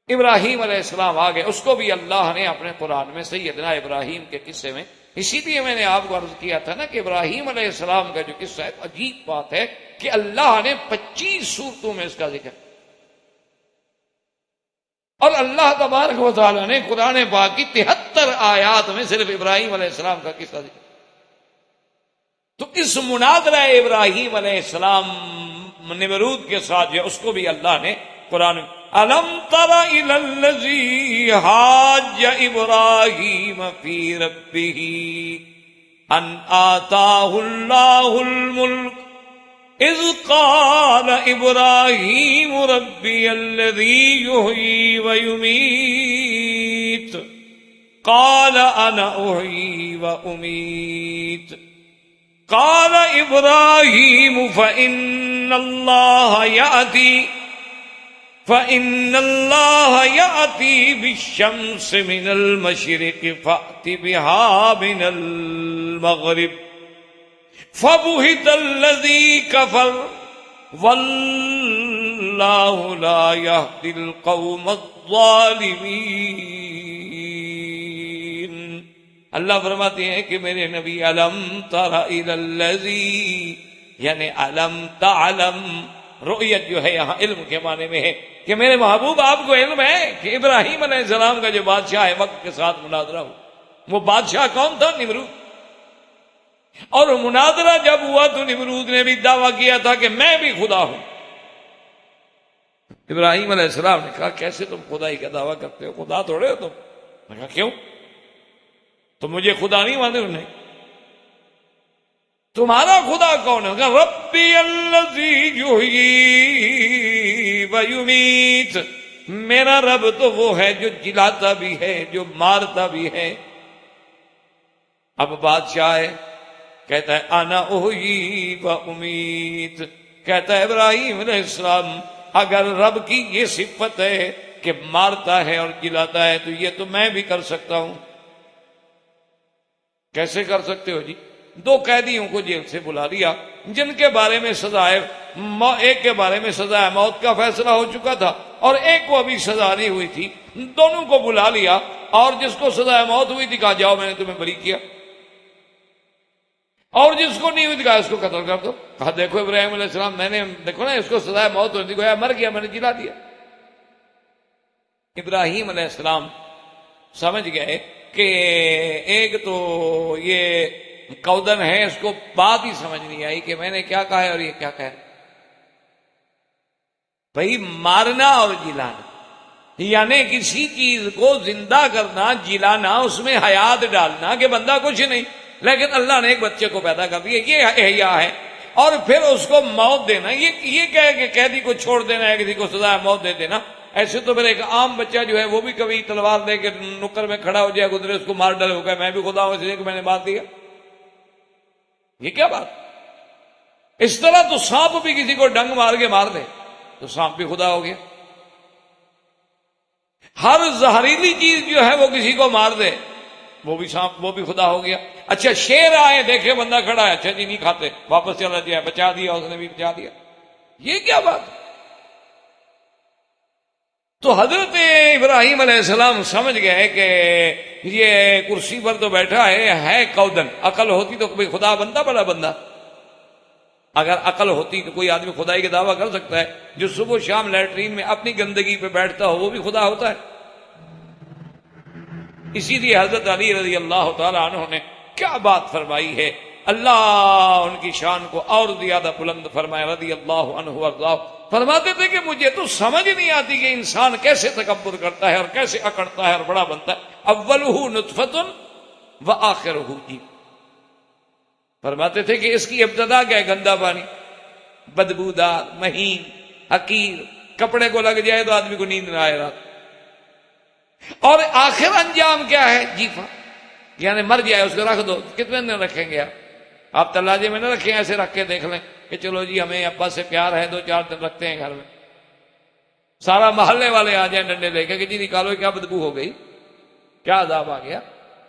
[SPEAKER 2] ابراہیم علیہ السلام آگے، اس کو بھی اللہ نے اپنے قرآن میں سیدنا ابراہیم کے قصے میں، اسی لیے میں نے آپ کو عرض کیا تھا نا کہ ابراہیم علیہ السلام کا جو قصہ ہے عجیب بات ہے کہ اللہ نے 25 سورتوں میں اس کا ذکر، اور اللہ تبارک و تعالیٰ نے قرآن پاک کی 73 آیات میں صرف ابراہیم علیہ السلام کا قصہ ذکر۔ تو اس مناظرہ ابراہیم علیہ السلام نمرود کے ساتھ جو اس کو بھی اللہ نے قرآن میں الم تر الی الذی حاج ابراہیم فی ربہ ان آتاہ اللہ الملک اذ قال ابراہیم ربی الذی یحیی ویمیت قال انا احیی وامیت قال ابراہیم فإن اللہ یأتی بالشمس من المشرق فأت بها من المغرب فبہت الذی کفر واللہ لا یہدی القوم الظالمین۔ اللہ فرماتے ہیں کہ میرے نبی علم تر الی الذی، یعنی علم تعلم، رؤیت جو ہے یہاں علم کے معنی میں ہے کہ میرے محبوب آپ کو علم ہے کہ ابراہیم علیہ السلام کا جو بادشاہ ہے وقت کے ساتھ مناظرہ ہو، وہ بادشاہ کون تھا؟ نمرود. اور مناظرہ جب ہوا تو نمرود نے بھی دعویٰ کیا تھا کہ میں بھی خدا ہوں. ابراہیم علیہ السلام نے کہا کیسے تم خدائی کا دعویٰ کرتے ہو؟ خدا تھوڑے ہو تم. میں کہا کیوں؟ تم مجھے خدا نہیں مانتے؟ نہیں. تمہارا خدا کون ہے؟ کہا ربی الذی یحیی و یمیت. میرا رب تو وہ ہے جو جلاتا بھی ہے جو مارتا بھی ہے. اب بادشاہ ہے، کہتا ہے انا احیی و امیت. کہتا ہے ابراہیم علیہ السلام اگر رب کی یہ صفت ہے کہ مارتا ہے اور جلاتا ہے تو یہ تو میں بھی کر سکتا ہوں. کیسے کر سکتے ہو جی؟ 2 قیدیوں کو جیل سے بلا لیا جن کے بارے میں سزا ہے، ایک کے بارے میں سزا ہے موت کا فیصلہ ہو چکا تھا اور ایک کو ابھی سزا نہیں ہوئی تھی. دونوں کو بلا لیا اور جس کو سزا موت ہوئی تھی کہا جاؤ میں نے تمہیں بری کیا، اور جس کو نہیں ہوئی تھی کہا اس کو قتل کر دو. کہا دیکھو ابراہیم علیہ السلام میں نے دیکھو نا اس کو سزا موت ہوئی تھی، گویا مر گیا، میں نے جلا دیا. ابراہیم علیہ السلام سمجھ گئے کہ ایک تو یہ کودن ہے، اس کو بات ہی سمجھ نہیں آئی کہ میں نے کیا کہا ہے اور یہ کیا کہا ہے. بھائی مارنا اور جلانا یعنی کسی چیز کو زندہ کرنا، جلانا، اس میں حیات ڈالنا کہ بندہ کچھ نہیں، لیکن اللہ نے ایک بچے کو پیدا کر دیا، یہ احیا ہے. اور پھر اس کو موت دینا، یہ کہے کہ قیدی کو چھوڑ دینا ہے، کسی کو سزا موت دے دینا. ایسے تو پھر ایک عام بچہ جو ہے وہ بھی کبھی تلوار لے کے نکر میں کھڑا ہو جائے، گزرے اس کو مار ڈالے، ہو گیا میں بھی خدا ہوں اس لیے کہ میں نے مار دیا. یہ کیا بات؟ اس طرح تو سانپ بھی کسی کو ڈنگ مار کے مار دے تو سانپ بھی خدا ہو گیا. ہر زہریلی چیز جو ہے وہ کسی کو مار دے وہ بھی سانپ، وہ بھی خدا ہو گیا. اچھا شیر آئے دیکھے بندہ کھڑا ہے، اچھا جی نہیں کھاتے، واپس چلا جائے، بچا دیا، اس نے بھی بچا دیا. یہ کیا بات؟ تو حضرت ابراہیم علیہ السلام سمجھ گئے کہ یہ کرسی پر تو بیٹھا ہے کودن. عقل ہوتی تو کوئی خدا بنتا بڑا بندہ. اگر عقل ہوتی تو کوئی آدمی خدائی کا دعویٰ کر سکتا ہے. جو صبح شام لیٹرین میں اپنی گندگی پہ بیٹھتا ہو وہ بھی خدا ہوتا ہے. اسی لیے حضرت علی رضی اللہ تعالی عنہ نے کیا بات فرمائی ہے، اللہ ان کی شان کو اور زیادہ بلند فرمائے رضی اللہ عنہ وارضاہ. فرماتے تھے کہ مجھے تو سمجھ نہیں آتی کہ انسان کیسے تکبر کرتا ہے اور کیسے اکڑتا ہے اور بڑا بنتا ہے. اولہ نطفۃ وآخرہ جیب. فرماتے تھے کہ اس کی ابتدا کیا ہے؟ گندا پانی، بدبودار، مہین، حقیر، کپڑے کو لگ جائے تو آدمی کو نیند نہ آئے رات. اور آخر انجام کیا ہے؟ جیفا، یعنی مر جائے اس کو رکھ دو. کتنے دن رکھیں گے آپ تلاجے میں نہ رکھیں، ایسے رکھ کے دیکھ لیں کہ چلو جی ہمیں ابا سے پیار ہے، 2-4 دن رکھتے ہیں گھر میں. سارا محلے والے آ جائیں ڈنڈے لے کے کہ جی نکالو، کیا بدبو ہو گئی، کیا عذاب آ گیا.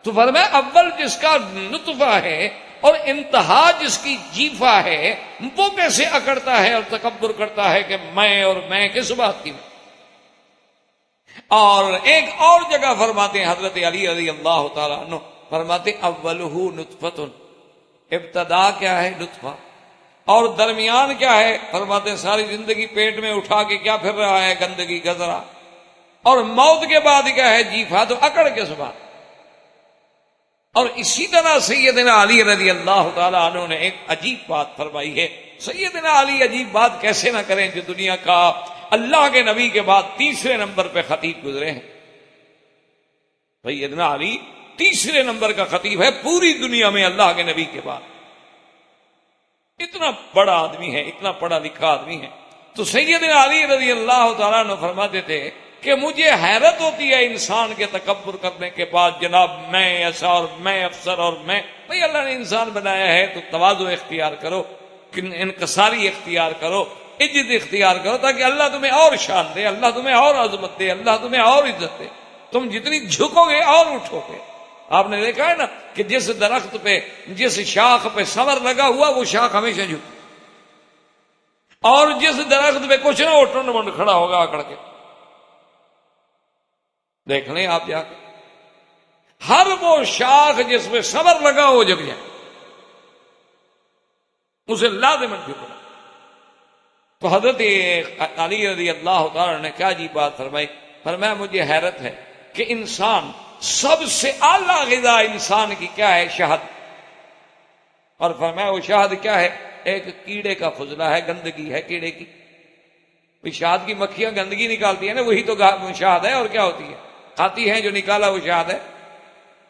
[SPEAKER 2] تو فرمایا اول جس کا نطفہ ہے اور انتہا جس کی جیفا ہے وہ کیسے اکڑتا ہے اور تکبر کرتا ہے کہ میں اور میں کس بات کی. اور ایک اور جگہ فرماتے ہیں حضرت علی رضی اللہ تعالیٰ عنہ، فرماتے اولہ نطفۃ، ابتدا کیا ہے؟ نطفہ. اور درمیان کیا ہے؟ فرماتے ہیں ساری زندگی پیٹ میں اٹھا کے کیا پھر رہا ہے؟ گندگی، گزرا. اور موت کے بعد کیا ہے؟ جیفا. تو اکڑ کس بات. اور اسی طرح سیدنا علی رضی اللہ تعالیٰ عنہ نے ایک عجیب بات فرمائی ہے. سیدنا علی عجیب بات کیسے نہ کریں جو دنیا کا اللہ کے نبی کے بعد تیسرے نمبر پہ خطیب گزرے ہیں. سیدنا علی تیسرے نمبر کا خطیب ہے پوری دنیا میں اللہ کے نبی کے بعد. اتنا بڑا آدمی ہے، اتنا پڑھا لکھا آدمی ہے. تو سیدنا علی رضی اللہ تعالیٰ عنہ فرماتے تھے کہ مجھے حیرت ہوتی ہے انسان کے تکبر کرنے کے بعد، جناب میں ایسا اور میں افسر اور میں. بھئی اللہ نے انسان بنایا ہے تو تواضع اختیار کرو، انکساری اختیار کرو، عزت اختیار کرو، تاکہ اللہ تمہیں اور شان دے، اللہ تمہیں اور عظمت دے، اللہ تمہیں اور عزت دے. تم جتنی جھکو گے اور اٹھو گے. آپ نے دیکھا ہے نا کہ جس درخت پہ، جس شاخ پہ ثمر لگا ہوا وہ شاخ ہمیشہ جھک، اور جس درخت پہ کچھ نہ ہو ٹنڈ منڈ کھڑا ہوگا اکڑ کے. دیکھ لیں آپ جا کے، ہر وہ شاخ جس پہ ثمر لگا ہو جھک جائے، اسے لازماً جھکنا. تو حضرت علی رضی اللہ تعالی نے کیا جی بات فرمائی. فرمایا مجھے حیرت ہے کہ انسان سب سے اعلیٰ غذا انسان کی کیا ہے؟ شہد. اور فرمایا وہ شہد کیا ہے؟ ایک کیڑے کا فضلہ ہے، گندگی ہے کیڑے کی. شہد کی مکھیاں گندگی نکالتی ہیں نا، وہی تو شہد ہے. اور کیا ہوتی ہے؟ کھاتی ہیں، جو نکالا وہ شہد ہے.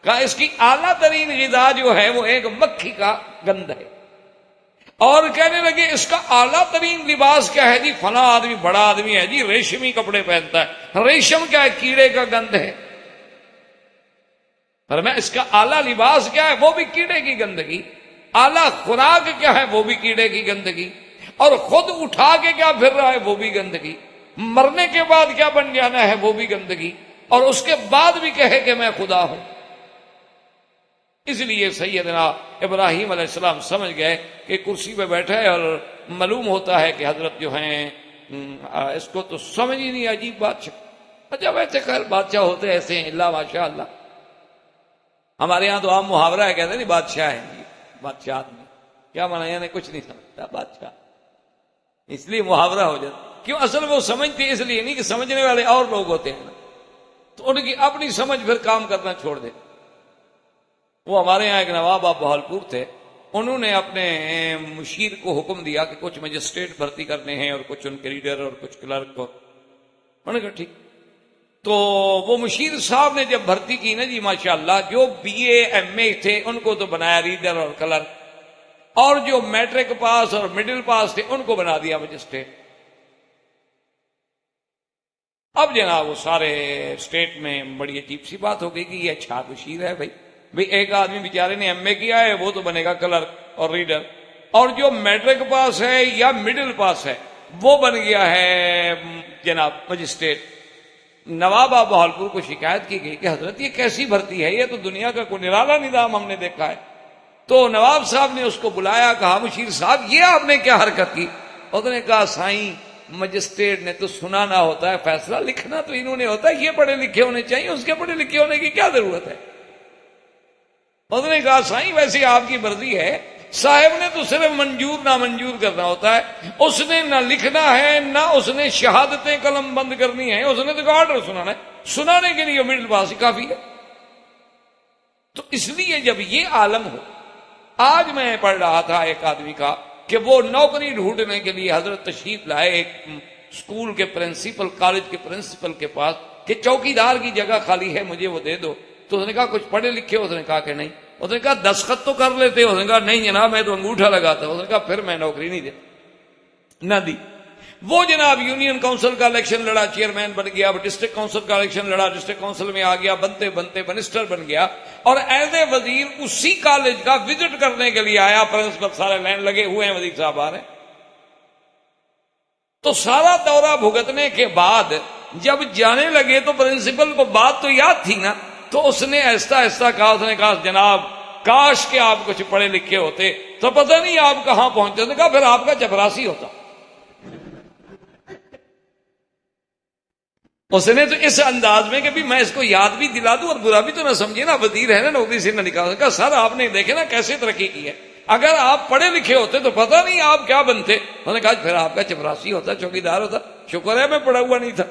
[SPEAKER 2] کہا اس کی اعلیٰ ترین غذا جو ہے وہ ایک مکھی کا گند ہے. اور کہنے لگے اس کا اعلیٰ ترین لباس کیا ہے جی؟ فلاں آدمی بڑا آدمی ہے جی، ریشمی کپڑے پہنتا ہے. ریشم کیا ہے؟ کیڑے کا گند ہے. فرمایا اس کا اعلیٰ لباس کیا ہے؟ وہ بھی کیڑے کی گندگی. اعلیٰ خوراک کیا ہے؟ وہ بھی کیڑے کی گندگی. اور خود اٹھا کے کیا پھر رہا ہے؟ وہ بھی گندگی. مرنے کے بعد کیا بن جانا ہے؟ وہ بھی گندگی. اور اس کے بعد بھی کہے کہ میں خدا ہوں. اس لیے سیدنا ابراہیم علیہ السلام سمجھ گئے کہ کرسی پہ بیٹھا ہے، اور معلوم ہوتا ہے کہ حضرت جو ہیں اس کو تو سمجھ ہی نہیں. عجیب بادشاہ. اچھا ویسے خیر بادشاہ ہوتے ایسے ہیں، اللہ ماشاء اللہ. ہمارے یہاں تو عام محاورہ ہے، کہتے ہیں نہیں بادشاہ ہے جی، بادشاہ آدمی. کیا مانا؟ یعنی کچھ نہیں سمجھتا بادشاہ، اس لیے محاورہ ہو جاتا. کیوں؟ اصل وہ سمجھتے اس لیے نہیں کہ سمجھنے والے اور لوگ ہوتے ہیں نا، تو ان کی اپنی سمجھ پھر کام کرنا چھوڑ دے. وہ ہمارے یہاں ایک نواب آپ بہالپور تھے، انہوں نے اپنے مشیر کو حکم دیا کہ کچھ مجسٹریٹ بھرتی کرنے ہیں اور کچھ ان کے ریڈر اور کچھ کلرک کو. انہوں نے کہا ٹھیک. تو وہ مشیر صاحب نے جب بھرتی کی نا جی ماشاءاللہ، جو بی اے ایم اے تھے ان کو تو بنایا ریڈر اور کلرک، اور جو میٹرک پاس اور مڈل پاس تھے ان کو بنا دیا مجسٹریٹ. اب جناب وہ سارے اسٹیٹ میں بڑی عجیب سی بات ہو گئی کہ یہ اچھا مشیر ہے. بھئی ایک آدمی بیچارے نے ایم اے کیا ہے، وہ تو بنے گا کلرک اور ریڈر، اور جو میٹرک پاس ہے یا مڈل پاس ہے وہ بن گیا ہے جناب مجسٹریٹ. نواب آف بہالپور کو شکایت کی گئی کہ حضرت یہ کیسی بھرتی ہے، یہ تو دنیا کا کوئی نرالا نظام ہم نے دیکھا ہے. تو نواب صاحب نے اس کو بلایا، کہا مشیر صاحب یہ آپ نے کیا حرکت کی؟ اس نے کہا سائیں مجسٹریٹ نے تو سنانا ہوتا ہے، فیصلہ لکھنا تو انہوں نے ہوتا ہے، یہ پڑھے لکھے ہونے چاہیے، اس کے پڑھے لکھے ہونے کی کیا ضرورت ہے؟ اس نے کہا سائیں ویسے آپ کی مرضی ہے، صاحب نے تو صرف منظور نامنظور کرنا ہوتا ہے، اس نے نہ لکھنا ہے نہ اس نے شہادتیں قلم بند کرنی ہے، اس نے تو آرڈر سنانا ہے، سنانے کے لیے مڈل پاس ہی کافی ہے. تو اس لیے جب یہ عالم ہو، آج میں پڑھ رہا تھا ایک آدمی کا کہ وہ نوکری ڈھونڈنے کے لیے حضرت تشریف لائے ایک اسکول کے پرنسپل، کالج کے پرنسپل کے پاس کہ چوکیدار کی جگہ خالی ہے مجھے وہ دے دو. تو اس نے کہا کچھ پڑھے لکھے؟ اس نے کہا کہ نہیں. اس نے کہا دستخط تو کر لیتے؟ اس نے کہا نہیں جناب میں تو انگوٹھا لگاتا. اس نے کہا پھر میں نوکری نہیں دیتا، نہ دی. وہ جناب یونین کونسل کا الیکشن لڑا، چیئرمین بن گیا. ڈسٹرکٹ کونسل کا الیکشن لڑا، ڈسٹرکٹ کونسل میں آ گیا، بنتے بنتے منسٹر بن گیا. اور ایز اے وزیر اسی کالج کا وزٹ کرنے کے لیے آیا. پرنسپل سارے لائن لگے ہوئے ہیں، وزیر صاحب آ رہے ہیں. تو سارا دورہ بھگتنے کے بعد جب جانے لگے تو پرنسپل کو بات تو یاد تھی نا، تو اس نے ایسا ایسا کہا. اس نے کہا جناب کاش کہ آپ کچھ پڑھے لکھے ہوتے تو پتہ نہیں آپ کہاں پہنچتے. اس نے کہا پھر آپ کا چپراسی ہوتا. اس نے تو اس انداز میں کہ بھی میں اس کو یاد بھی دلا دوں اور برا بھی تو نہ سمجھے نا، وزیر ہے نا، نوکری سے نہ نکال. کہا سر آپ نے دیکھے نا کیسے ترقی کی ہے، اگر آپ پڑھے لکھے ہوتے تو پتہ نہیں آپ کیا بنتے. انہوں نے کہا پھر آپ کا چپراسی ہوتا، چوکیدار ہوتا. شکر ہے میں پڑھا ہوا نہیں تھا.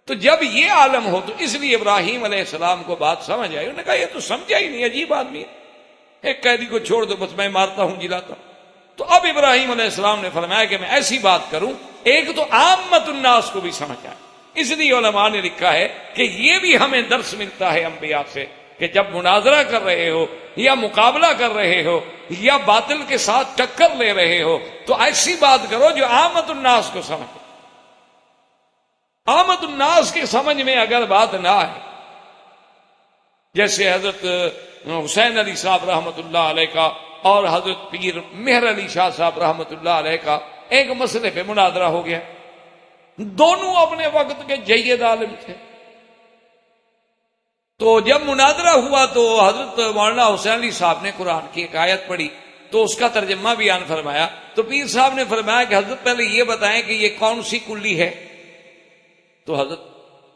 [SPEAKER 2] تو جب یہ عالم ہو تو اس لیے ابراہیم علیہ السلام کو بات سمجھ آئی. انہوں نے کہا یہ تو سمجھا ہی نہیں، عجیب آدمی ہے، ایک قیدی کو چھوڑ دو بس میں مارتا ہوں جلاتا ہوں. تو اب ابراہیم علیہ السلام نے فرمایا کہ میں ایسی بات کروں ایک تو عامت الناس کو بھی سمجھ آئے. اس لیے علماء نے لکھا ہے کہ یہ بھی ہمیں درس ملتا ہے انبیاء سے کہ جب مناظرہ کر رہے ہو یا مقابلہ کر رہے ہو یا باطل کے ساتھ ٹکر لے رہے ہو تو ایسی بات کرو جو عامت الناس کو سمجھ. عامت الناس کے سمجھ میں اگر بات نہ آئے، جیسے حضرت حسین علی صاحب رحمۃ اللہ علیہ کا اور حضرت پیر مہر علی شاہ صاحب رحمۃ اللہ علیہ کا ایک مسئلے پہ مناظرہ ہو گیا. دونوں اپنے وقت کے جید عالم تھے. تو جب مناظرہ ہوا تو حضرت مولانا حسین علی صاحب نے قرآن کی ایک آیت پڑھی تو اس کا ترجمہ بیان فرمایا. تو پیر صاحب نے فرمایا کہ حضرت پہلے یہ بتائیں کہ یہ کون سی کلی ہے. تو حضرت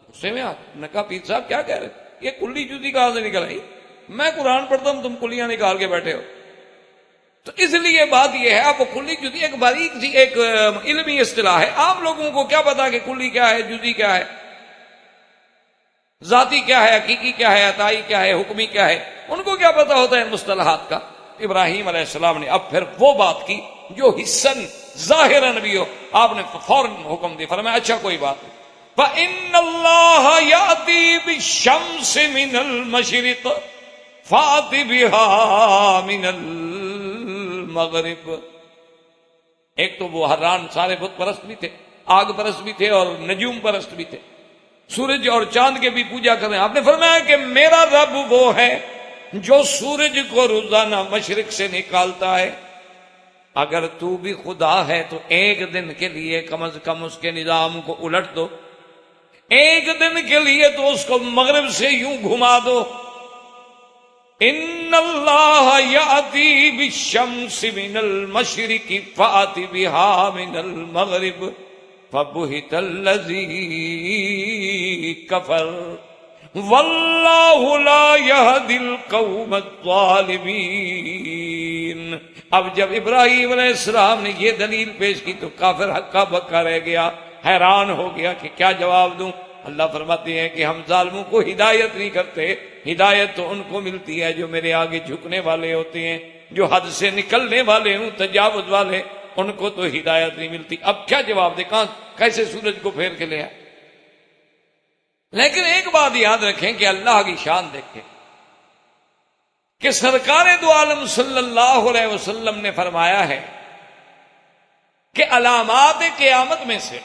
[SPEAKER 2] غصے میں نے کہا پیر صاحب کیا کہہ رہے، یہ کلی جزی کہاں سے نکل آئی، میں قرآن پڑھتا ہوں تم کلیاں نکال کے بیٹھے ہو. تو اس لیے بات یہ ہے، آپ کو کلی جزی ایک باریک سی ایک علمی اصطلاح ہے، عام لوگوں کو کیا پتا کہ کلی کیا ہے جزی کیا ہے. ذاتی کیا ہے، حقیقی کیا ہے، عطائی کیا ہے، حکمی کیا ہے، ان کو کیا پتا ہوتا ہے ان مصطلحات کا؟ ابراہیم علیہ السلام نے اب پھر وہ بات کی جو حسن ظاہراً بھی ہو، آپ نے فوراً حکم دیا، فرمایا اچھا کوئی بات نہیں، فَإِنَّ اللَّهَ يَأْتِي بِالشَّمْسِ مِنَ الْمَشْرِقِ فَأْتِ بِهَا مِنَ الْمَغْرِبِ۔ ایک تو وہ حران سارے بت پرست بھی تھے، آگ پرست بھی تھے، اور نجوم پرست بھی تھے، سورج اور چاند کے بھی پوجا کر رہے ہیں۔ آپ نے فرمایا کہ میرا رب وہ ہے جو سورج کو روزانہ مشرق سے نکالتا ہے، اگر تو بھی خدا ہے تو ایک دن کے لیے کم از کم اس کے نظام کو الٹ دو، ایک دن کے لیے تو اس کو مغرب سے یوں گھما دو۔ ان اللہ یاتی بالشمس من المشرق فات بها من المغرب فبہت الذی کفر واللہ لا یہدی القوم الظالمین۔ اب جب ابراہیم علیہ السلام نے یہ دلیل پیش کی تو کافر ہکا بکا رہ گیا، حیران ہو گیا کہ کیا جواب دوں۔ اللہ فرماتے ہیں کہ ہم ظالموں کو ہدایت نہیں کرتے، ہدایت تو ان کو ملتی ہے جو میرے آگے جھکنے والے ہوتے ہیں، جو حد سے نکلنے والے ہوں، تجاوز والے، ان کو تو ہدایت نہیں ملتی۔ اب کیا جواب دے، کہاں کیسے سورج کو پھیر کے لے آئے؟ لیکن ایک بات یاد رکھیں کہ اللہ کی شان دیکھیں کہ سرکار دو عالم صلی اللہ علیہ وسلم نے فرمایا ہے کہ علامات قیامت میں سے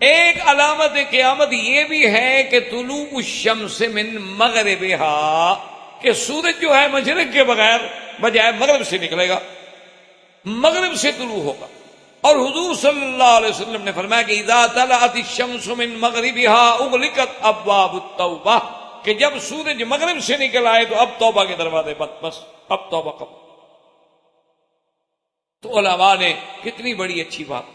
[SPEAKER 2] ایک علامت قیامت یہ بھی ہے کہ طلوع الشمس من مغربہا، کہ سورج جو ہے مشرق کے بجائے مغرب سے نکلے گا، مغرب سے طلوع ہوگا۔ اور حضور صلی اللہ علیہ وسلم نے فرمایا کہ اذا طلعت الشمس من مغربها اغلقت ابواب التوبہ، کہ جب سورج مغرب سے نکل آئے تو اب توبہ کے دروازے بند، بس اب توبہ قبول۔ تو علماء نے کتنی بڑی اچھی بات،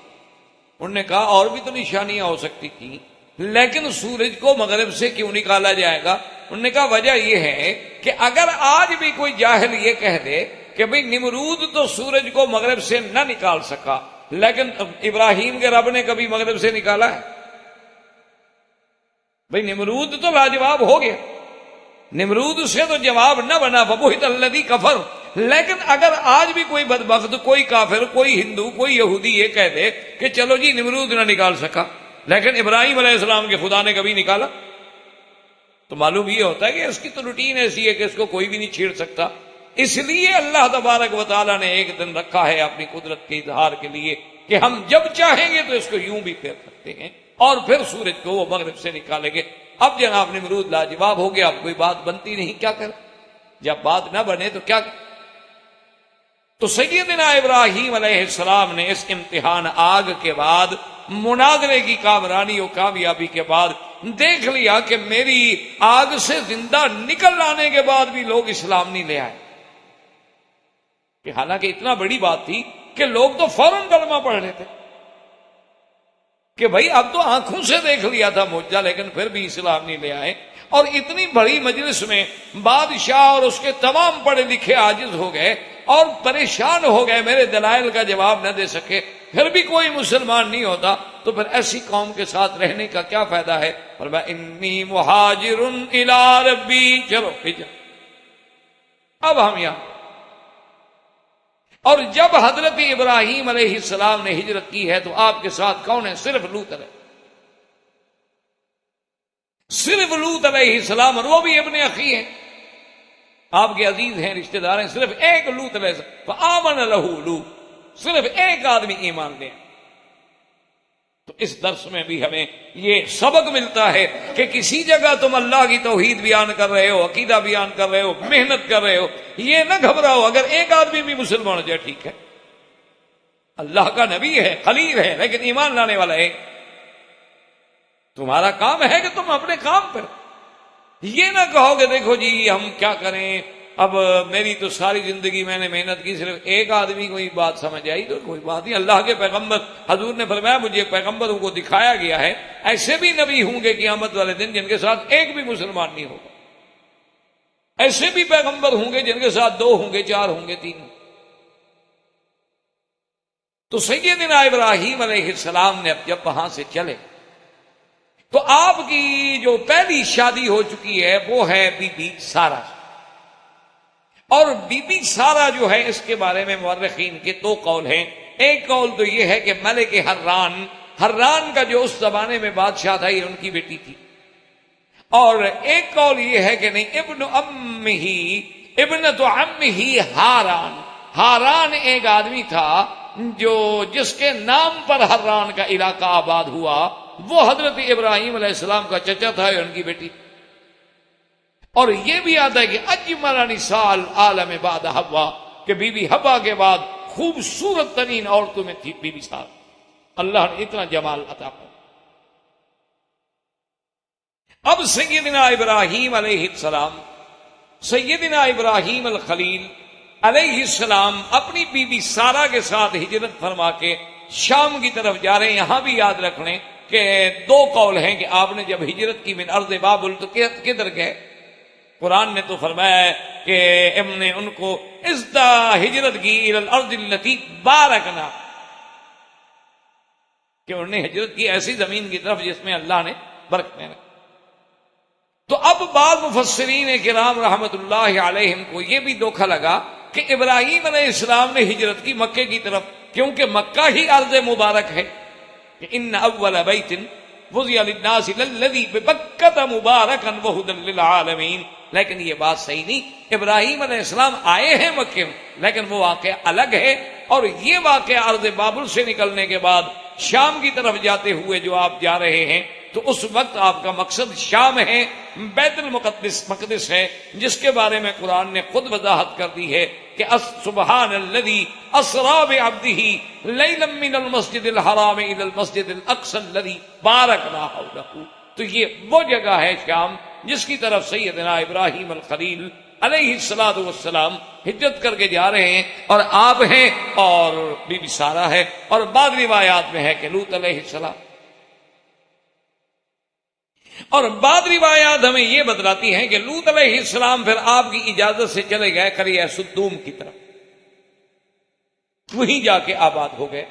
[SPEAKER 2] انہوں نے کہا اور بھی تو نشانیاں ہو سکتی تھیں، لیکن سورج کو مغرب سے کیوں نکالا جائے گا؟ انہوں نے کہا وجہ یہ ہے کہ اگر آج بھی کوئی جاہل یہ کہہ دے کہ بھئی نمرود تو سورج کو مغرب سے نہ نکال سکا، لیکن ابراہیم کے رب نے کبھی مغرب سے نکالا ہے؟ بھئی نمرود تو لاجواب ہو گیا، نمرود سے تو جواب نہ بنا، فبہت الذی کفر۔ لیکن اگر آج بھی کوئی بدبخت، کوئی کافر، کوئی ہندو، کوئی یہودی یہ کہہ دے کہ چلو جی نمرود نہ نکال سکا لیکن ابراہیم علیہ السلام کے خدا نے کبھی نکالا، تو معلوم یہ ہوتا ہے کہ اس کی تو روٹین ایسی ہے کہ اس کو کوئی بھی نہیں چھیڑ سکتا۔ اس لیے اللہ تبارک و تعالیٰ نے ایک دن رکھا ہے اپنی قدرت کے اظہار کے لیے کہ ہم جب چاہیں گے تو اس کو یوں بھی پھیر سکتے ہیں، اور پھر سورج کو وہ مغرب سے نکالیں گے۔ اب جناب نمرود لاجواب ہو گیا، اب کوئی بات بنتی نہیں، کیا کریں؟ جب بات نہ بنے تو کیا کریں؟ تو سیدنا ابراہیم علیہ السلام نے اس امتحان آگ کے بعد، مناظرے کی کامرانی اور کامیابی کے بعد دیکھ لیا کہ میری آگ سے زندہ نکل آنے کے بعد بھی لوگ اسلام نہیں لے آئے، کہ حالانکہ اتنا بڑی بات تھی کہ لوگ تو فوراً کلمہ پڑھ رہے تھے کہ بھائی اب تو آنکھوں سے دیکھ لیا تھا معجزہ، لیکن پھر بھی اسلام نہیں لے آئے۔ اور اتنی بڑی مجلس میں بادشاہ اور اس کے تمام پڑھے لکھے عاجز ہو گئے اور پریشان ہو گئے، میرے دلائل کا جواب نہ دے سکے، پھر بھی کوئی مسلمان نہیں ہوتا، تو پھر ایسی قوم کے ساتھ رہنے کا کیا فائدہ ہے؟ فرمایا انی مہاجر الی ربی، چلو ہجرت۔ اب ہم یہاں، اور جب حضرت ابراہیم علیہ السلام نے ہجرت کی ہے تو آپ کے ساتھ کون ہے؟ صرف لوط علیہ، صرف لوط علیہ السلام، اور وہ بھی ابن اخی ہیں، آپ کے عزیز ہیں، رشتہ دار ہیں، صرف ایک لوط علیہ السلام، فآمن لہ لوط، صرف ایک آدمی ایمان لے۔ تو اس درس میں بھی ہمیں یہ سبق ملتا ہے کہ کسی جگہ تم اللہ کی توحید بیان کر رہے ہو، عقیدہ بیان کر رہے ہو، محنت کر رہے ہو، یہ نہ گھبراؤ، اگر ایک آدمی بھی مسلمان ہو جائے ٹھیک ہے، اللہ کا نبی ہے، خلیل ہے، لیکن ایمان لانے والا ہے۔ تمہارا کام ہے کہ تم اپنے کام پر، یہ نہ کہو کہ دیکھو جی ہم کیا کریں، اب میری تو ساری زندگی میں نے محنت کی، صرف ایک آدمی کو ہی بات سمجھ آئی تو کوئی بات نہیں۔ اللہ کے پیغمبر، حضور نے فرمایا مجھے پیغمبروں کو دکھایا گیا ہے ایسے بھی نبی ہوں گے قیامت والے دن جن کے ساتھ ایک بھی مسلمان نہیں ہوگا، ایسے بھی پیغمبر ہوں گے جن کے ساتھ 2 ہوں گے، 4 ہوں گے، 3 ہوں گے۔ تو سیدنا ابراہیم علیہ السلام نے اب جب وہاں سے چلے، تو آپ کی جو پہلی شادی ہو چکی ہے وہ ہے بی بی سارا، اور بی بی سارا جو ہے اس کے بارے میں مورخین کے دو قول ہیں۔ ایک قول تو یہ ہے کہ ملک حران کا جو اس زمانے میں بادشاہ تھا یہ ان کی بیٹی تھی، اور ایک قول یہ ہے کہ نہیں، ابنت عم ہی ہاران ایک آدمی تھا جس کے نام پر حران کا علاقہ آباد ہوا، وہ حضرت ابراہیم علیہ السلام کا چچا تھا، ان کی بیٹی۔ اور یہ بھی آتا ہے کہ اجمل نساء العالم بعد حوا، کہ بی بی حوا کے بعد خوبصورت ترین عورتوں میں تھی بی بی سارا، اللہ نے اتنا جمال عطا کیا۔ اب سیدنا ابراہیم علیہ السلام، سیدنا ابراہیم الخلیل علیہ السلام اپنی بی بی سارا کے ساتھ ہجرت فرما کے شام کی طرف جا رہے ہیں۔ یہاں بھی یاد رکھ لیں کہ دو قول ہیں کہ آپ نے جب ہجرت کی من ارض بابل تو کدھر گئے؟ قرآن نے تو فرمایا ہے کہ ہم نے ان کو ازدا ہجرت کی الی الارض التی بارکنا، کہ انہوں نے ہجرت کی ایسی زمین کی طرف جس میں اللہ نے برکتیں رکھی۔ تو اب بعض مفسرین کرام رحمت اللہ علیہم کو یہ بھی دھوکا لگا کہ ابراہیم علیہ السلام نے ہجرت کی مکے کی طرف، کیونکہ مکہ ہی ارض مبارک ہے، کہ ان اول بیت وضع للناس للذی ببکۃ مبارکا وہدی للعالمین۔ لیکن یہ بات صحیح نہیں، ابراہیم علیہ السلام آئے ہیں مکے میں، لیکن وہ واقعہ الگ ہے، اور یہ واقعہ ارض بابل سے نکلنے کے بعد شام کی طرف جاتے ہوئے جو آپ جا رہے ہیں تو اس وقت آپ کا مقصد شام ہے، بیت المقدس ہے، جس کے بارے میں قرآن نے خود وضاحت کر دی ہے کہ سبحان الذی اسری بعبدہ لیلا من المسجد الحرام الی المسجد الاقصی الذی بارکنا حولہ۔ تو یہ وہ جگہ ہے شام جس کی طرف سیدنا ابراہیم الخلیل علیہ الصلوۃ والسلام ہجرت کر کے جا رہے ہیں، اور آپ ہیں اور بی بی سارا ہے، اور بعض روایات میں ہے کہ لوط علیہ السلام، اور بعض روایات ہمیں یہ بتلاتی ہیں کہ لوط علیہ السلام پھر آپ کی اجازت سے چلے گئے قریہ سدوم کی طرف، وہیں جا کے آباد ہو گئے۔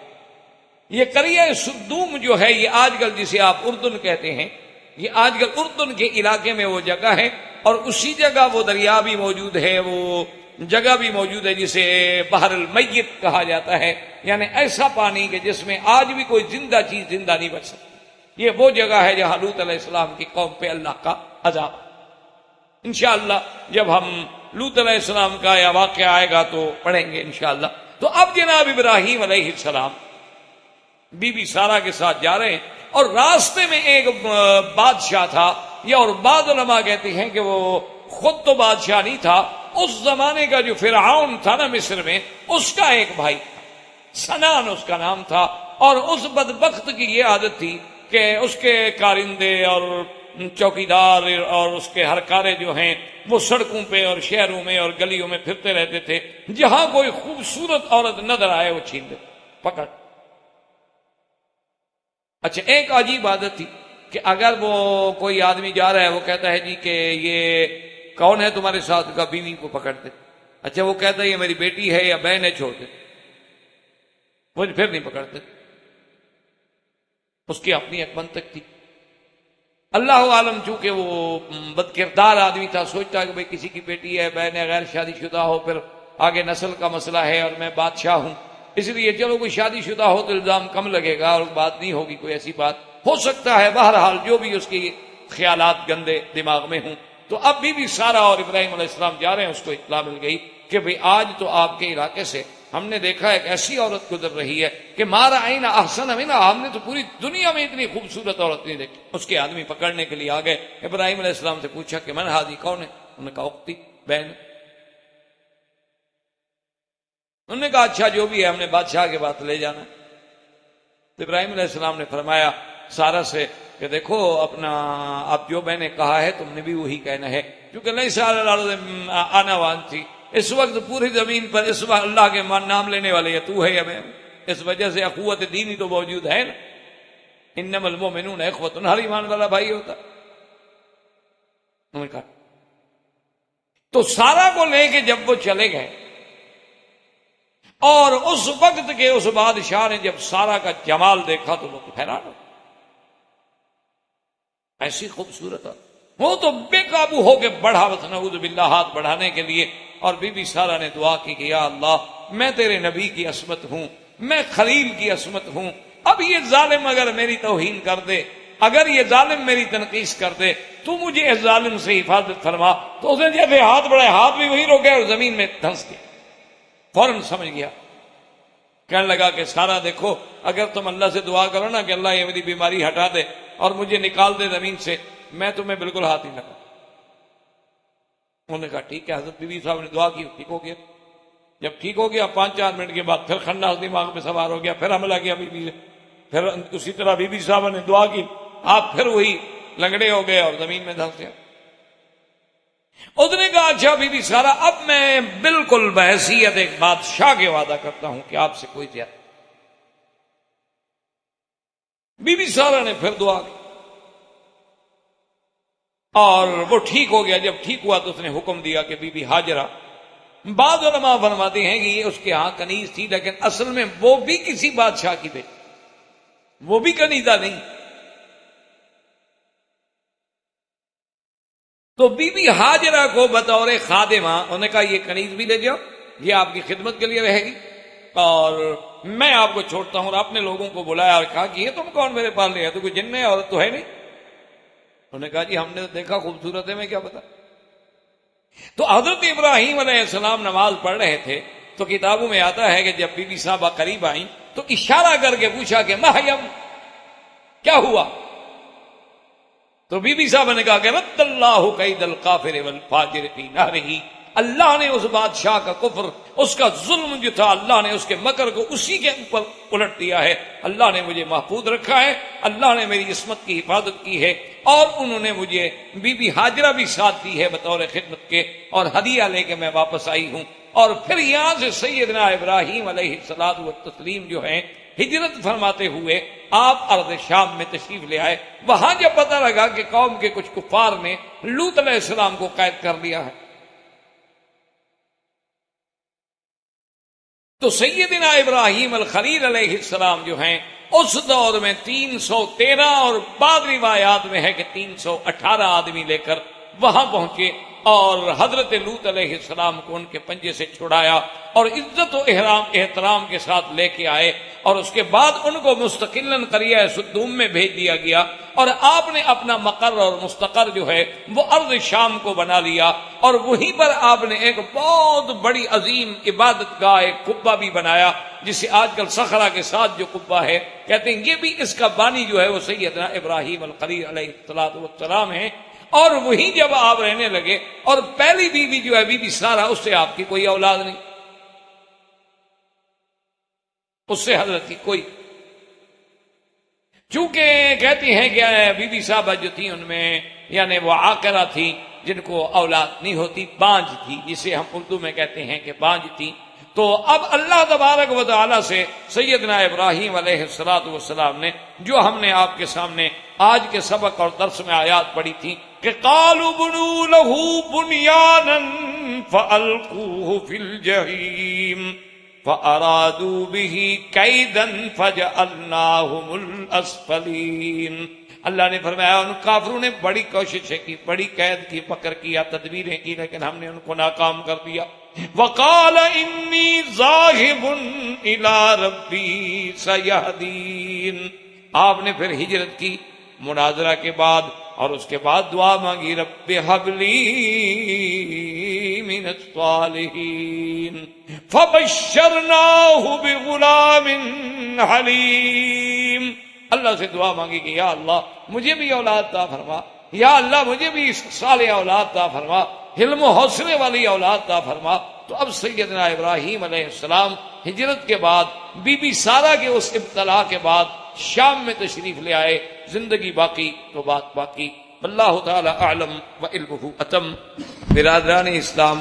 [SPEAKER 2] یہ قریہ سدوم جو ہے یہ آج کل جسے آپ اردن کہتے ہیں، یہ آج کل اردن کے علاقے میں وہ جگہ ہے، اور اسی جگہ وہ دریا بھی موجود ہے، وہ جگہ بھی موجود ہے جسے بحر المیت کہا جاتا ہے، یعنی ایسا پانی کہ جس میں آج بھی کوئی زندہ چیز زندہ نہیں بچ سکتی۔ یہ وہ جگہ ہے جہاں لوط علیہ السلام کی قوم پہ اللہ کا عذاب۔ انشاءاللہ جب ہم لوط علیہ السلام کا یا واقعہ آئے گا تو پڑھیں گے انشاءاللہ۔ تو اب جناب ابراہیم علیہ السلام بی بی سارا کے ساتھ جا رہے ہیں، اور راستے میں ایک بادشاہ تھا، یا اور بعض علماء کہتے ہیں کہ وہ خود تو بادشاہ نہیں تھا، اس زمانے کا جو فرعون تھا نا مصر میں، اس کا ایک بھائی سنان اس کا نام تھا، اور اس بدبخت کی یہ عادت تھی کہ اس کے کارندے اور چوکیدار اور اس کے ہرکارے جو ہیں وہ سڑکوں پہ اور شہروں میں اور گلیوں میں پھرتے رہتے تھے، جہاں کوئی خوبصورت عورت نظر آئے وہ چھین لیتے، پکڑ۔ اچھا، ایک عجیب عادت تھی کہ اگر وہ کوئی آدمی جا رہا ہے، وہ کہتا ہے جی کہ یہ کون ہے تمہارے ساتھ کا، بیوی کو پکڑتے۔ اچھا، وہ کہتا ہے یہ میری بیٹی ہے یا بہن ہے، چھوڑتے، وہ پھر نہیں پکڑتے۔ اس کی اپنی ایک منطق تھی۔ اللہ عالم چونکہ وہ بد کردار آدمی تھا، سوچتا ہے کہ بھئی کسی کی بیٹی ہے، بہن ہے، غیر شادی شدہ ہو، پھر آگے نسل کا مسئلہ ہے اور میں بادشاہ ہوں، اس لیے چلو کوئی شادی شدہ ہو تو الزام کم لگے گا اور بات نہیں ہوگی کوئی ایسی بات، ہو سکتا ہے بہرحال جو بھی اس کی خیالات گندے دماغ میں ہوں۔ تو اب بھی سارا اور ابراہیم علیہ السلام جا رہے ہیں، اس کو اطلاع مل گئی کہ بھئی آج تو آپ کے علاقے سے ہم نے دیکھا ایک ایسی عورت گزر رہی ہے کہ مارا عین احسن منہا، ہم نے تو پوری دنیا میں اتنی خوبصورت عورت نہیں دیکھی۔ اس کے آدمی پکڑنے کے لیے آ گئے، ابراہیم علیہ السلام سے پوچھا کہ من ہادی، کون ہے؟ انہوں نے کہا اختی، بہن۔ انہوں نے کہا اچھا جو بھی ہے، ہم نے بادشاہ کے پاس لے جانا۔ تو ابراہیم علیہ السلام نے فرمایا سارا سے کہ دیکھو اپنا، اب جو میں نے کہا ہے تم نے بھی وہی کہنا ہے، کیونکہ نہیں سارا آنا وان تھی، اس وقت پوری زمین پر اس وقت اللہ کے نام لینے والے یا تو ہے یا میں، اس وجہ سے اخوت دینی تو موجود ہے نا، انما المؤمنون اخوۃ، ہر ایمان والا بھائی ہوتا۔ انہوں نے کہا تو سارا کو لے کے جب وہ چلے گئے، اور اس وقت کے اس بادشاہ نے جب سارا کا جمال دیکھا تو وہ حیران ہو، ایسی خوبصورت ہے، وہ تو بے قابو ہو کے بڑھا، بس نعوذ باللہ ہاتھ بڑھانے کے لیے، اور بی بی سارہ نے دعا کی کہ یا اللہ میں تیرے نبی کی عصمت ہوں، میں خلیل کی عصمت ہوں، اب یہ ظالم اگر میری توہین کر دے، اگر یہ ظالم میری تنقیص کر دے، تو مجھے اس ظالم سے حفاظت فرما۔ تو اس نے جیسے ہاتھ بڑھائے، ہاتھ بھی وہی رک گیا اور زمین میں دھنس گیا، فوراً سمجھ گیا، کہنے لگا کہ سارا دیکھو، اگر تم اللہ سے دعا کرو نا کہ اللہ یہ میری بیماری ہٹا دے اور مجھے نکال دے زمین سے، میں تمہیں بالکل ہاتھ ہی لگا۔ انہوں نے کہا ٹھیک ہے۔ حضرت بی بی صاحب نے دعا کی، ٹھیک ہو گیا۔ جب ٹھیک ہو گیا 5-4 منٹ کے بعد پھر خناس دماغ میں سوار ہو گیا، پھر حملہ کیا بی بی نے، پھر اسی طرح بی بی صاحب نے دعا کی، آپ پھر وہی لنگڑے ہو گئے اور زمین میں دھنس گیا۔ اس نے کہا اچھا بی بی سارا، اب میں بالکل بحیثیت ایک بادشاہ کے وعدہ کرتا ہوں کہ آپ سے کوئی زیادہ۔ بی بی سارا نے پھر دعا کی اور وہ ٹھیک ہو گیا۔ جب ٹھیک ہوا تو اس نے حکم دیا کہ بی بی ہاجرہ، بعض علماء فرماتے ہیں کہ یہ اس کے ہاں کنیز تھی، لیکن اصل میں وہ بھی کسی بادشاہ کی بیٹی، وہ بھی کنیزہ نہیں۔ تو بی بی ہاجرہ کو بطور خادمہ انہوں نے کہا یہ کنیز بھی لے جاؤ، یہ آپ کی خدمت کے لیے رہے گی، اور میں آپ کو چھوڑتا ہوں۔ اور اپنے لوگوں کو بلایا اور کہا کہ یہ تم کون میرے پاس لے آئے؟ تو کوئی جن ہے، عورت تو ہے نہیں۔ انہوں نے کہا جی ہم نے تو دیکھا خوبصورت ہے، میں کیا پتا۔ تو حضرت ابراہیم علیہ السلام نماز پڑھ رہے تھے، تو کتابوں میں آتا ہے کہ جب بی بی صاحبہ قریب آئیں تو اشارہ کر کے پوچھا کہ مہیم، کیا ہوا؟ تو بی بی صاحبہ نے کہا کہ رد اللہ قید الکافر والفاجر فی نہرہ، اللہ نے اس بادشاہ کا کفر، اس کا ظلم جو تھا، اللہ نے اس کے مکر کو اسی کے اوپر الٹ دیا ہے۔ اللہ نے مجھے محفوظ رکھا ہے، اللہ نے میری عصمت کی حفاظت کی ہے، اور انہوں نے مجھے بی بی ہاجرہ بھی ساتھ دی ہے بطور خدمت کے، اور ہدیہ لے کے میں واپس آئی ہوں۔ اور پھر یہاں سے سیدنا ابراہیم علیہ الصلوۃ والتسلیم جو ہیں ہجرت فرماتے ہوئے آپ ارض شام میں تشریف لے آئے۔ وہاں جب پتہ لگا کہ قوم کے کچھ کفار نے لوط علیہ السلام کو قید کر لیا ہے، تو سیدنا ابراہیم الخلیل علیہ السلام جو ہیں اس دور میں 313 اور بعض روایات میں ہے کہ 318 آدمی لے کر وہاں پہنچے، اور حضرت لوط علیہ السلام کو ان کے پنجے سے چھڑایا اور عزت و احترام کے ساتھ لے کے آئے، اور اس کے بعد ان کو مستقلاً قریہ سدوم میں بھیج دیا گیا، اور آپ نے اپنا مقر اور مستقر جو ہے وہ ارض شام کو بنا لیا، اور وہیں پر آپ نے ایک بہت بڑی عظیم عبادت گاہ، ایک قبہ بھی بنایا، جسے آج کل صخرہ کے ساتھ جو قبہ ہے کہتے ہیں، یہ بھی اس کا بانی جو ہے وہ سیدنا ابراہیم الخلیل علیہ السلام ہے۔ اور وہیں جب آپ رہنے لگے، اور پہلی بیوی جو ہے بی بی سارہ، اس سے آپ کی کوئی اولاد نہیں، اس سے حضرت کی کوئی، چونکہ کہتی ہیں کہ بی بی صاحبہ جو تھی ان میں یعنی وہ عاقرہ تھی، جن کو اولاد نہیں ہوتی، بانجھ تھی، جسے ہم اردو میں کہتے ہیں کہ بانجھ تھی۔ تو اب اللہ تبارک و تعالی سے سیدنا ابراہیم علیہ السلام نے، جو ہم نے آپ کے سامنے آج کے سبق اور درس میں آیات پڑھی تھی کہ قالوا بنوا له بنيانا فألقوه في الجحيم فأرادوا به كيدا فجعلناهم الأسفلين۔ اللہ نے فرمایا ان کافروں نے بڑی کوششیں کی، بڑی قید کی، فکر کیا، تدبیریں کی، لیکن ہم نے ان کو ناکام کر دیا۔ وقال انی ذاہب الی ربی سیہدین، آپ نے پھر ہجرت کی مناظرہ کے بعد، اور اس کے بعد دعا مانگی رب ھب لی من الصالحین، فبشرناہ بغلام حلیم، اللہ سے دعا مانگی کہ یا اللہ مجھے بھی اولاد عطا فرما، یا اللہ مجھے بھی صالح اولاد عطا فرما، حلم و حوصلے والی اولاد عطا فرما۔ تو اب سیدنا ابراہیم علیہ السلام ہجرت کے بعد بی بی سارہ کے اس ابتلا کے بعد شام میں تشریف لے آئے، زندگی باقی تو بات باقی، اللہ تعالی اعلم و علمہ اتم۔ برادران اسلام،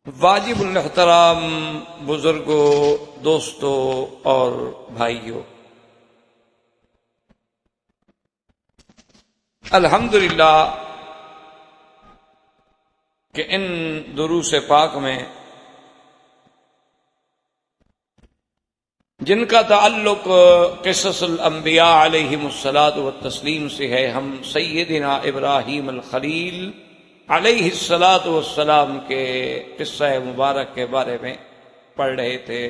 [SPEAKER 2] واجب الاحترام بزرگوں، دوستوں اور بھائیوں، الحمدللہ کہ ان دروس پاک میں جن کا تعلق قصص الانبیاء علیہم الصلاۃ والتسلیم سے ہے، ہم سیدنا ابراہیم الخلیل علیہ الصلاۃ والسلام کے قصہ مبارک کے بارے میں پڑھ رہے تھے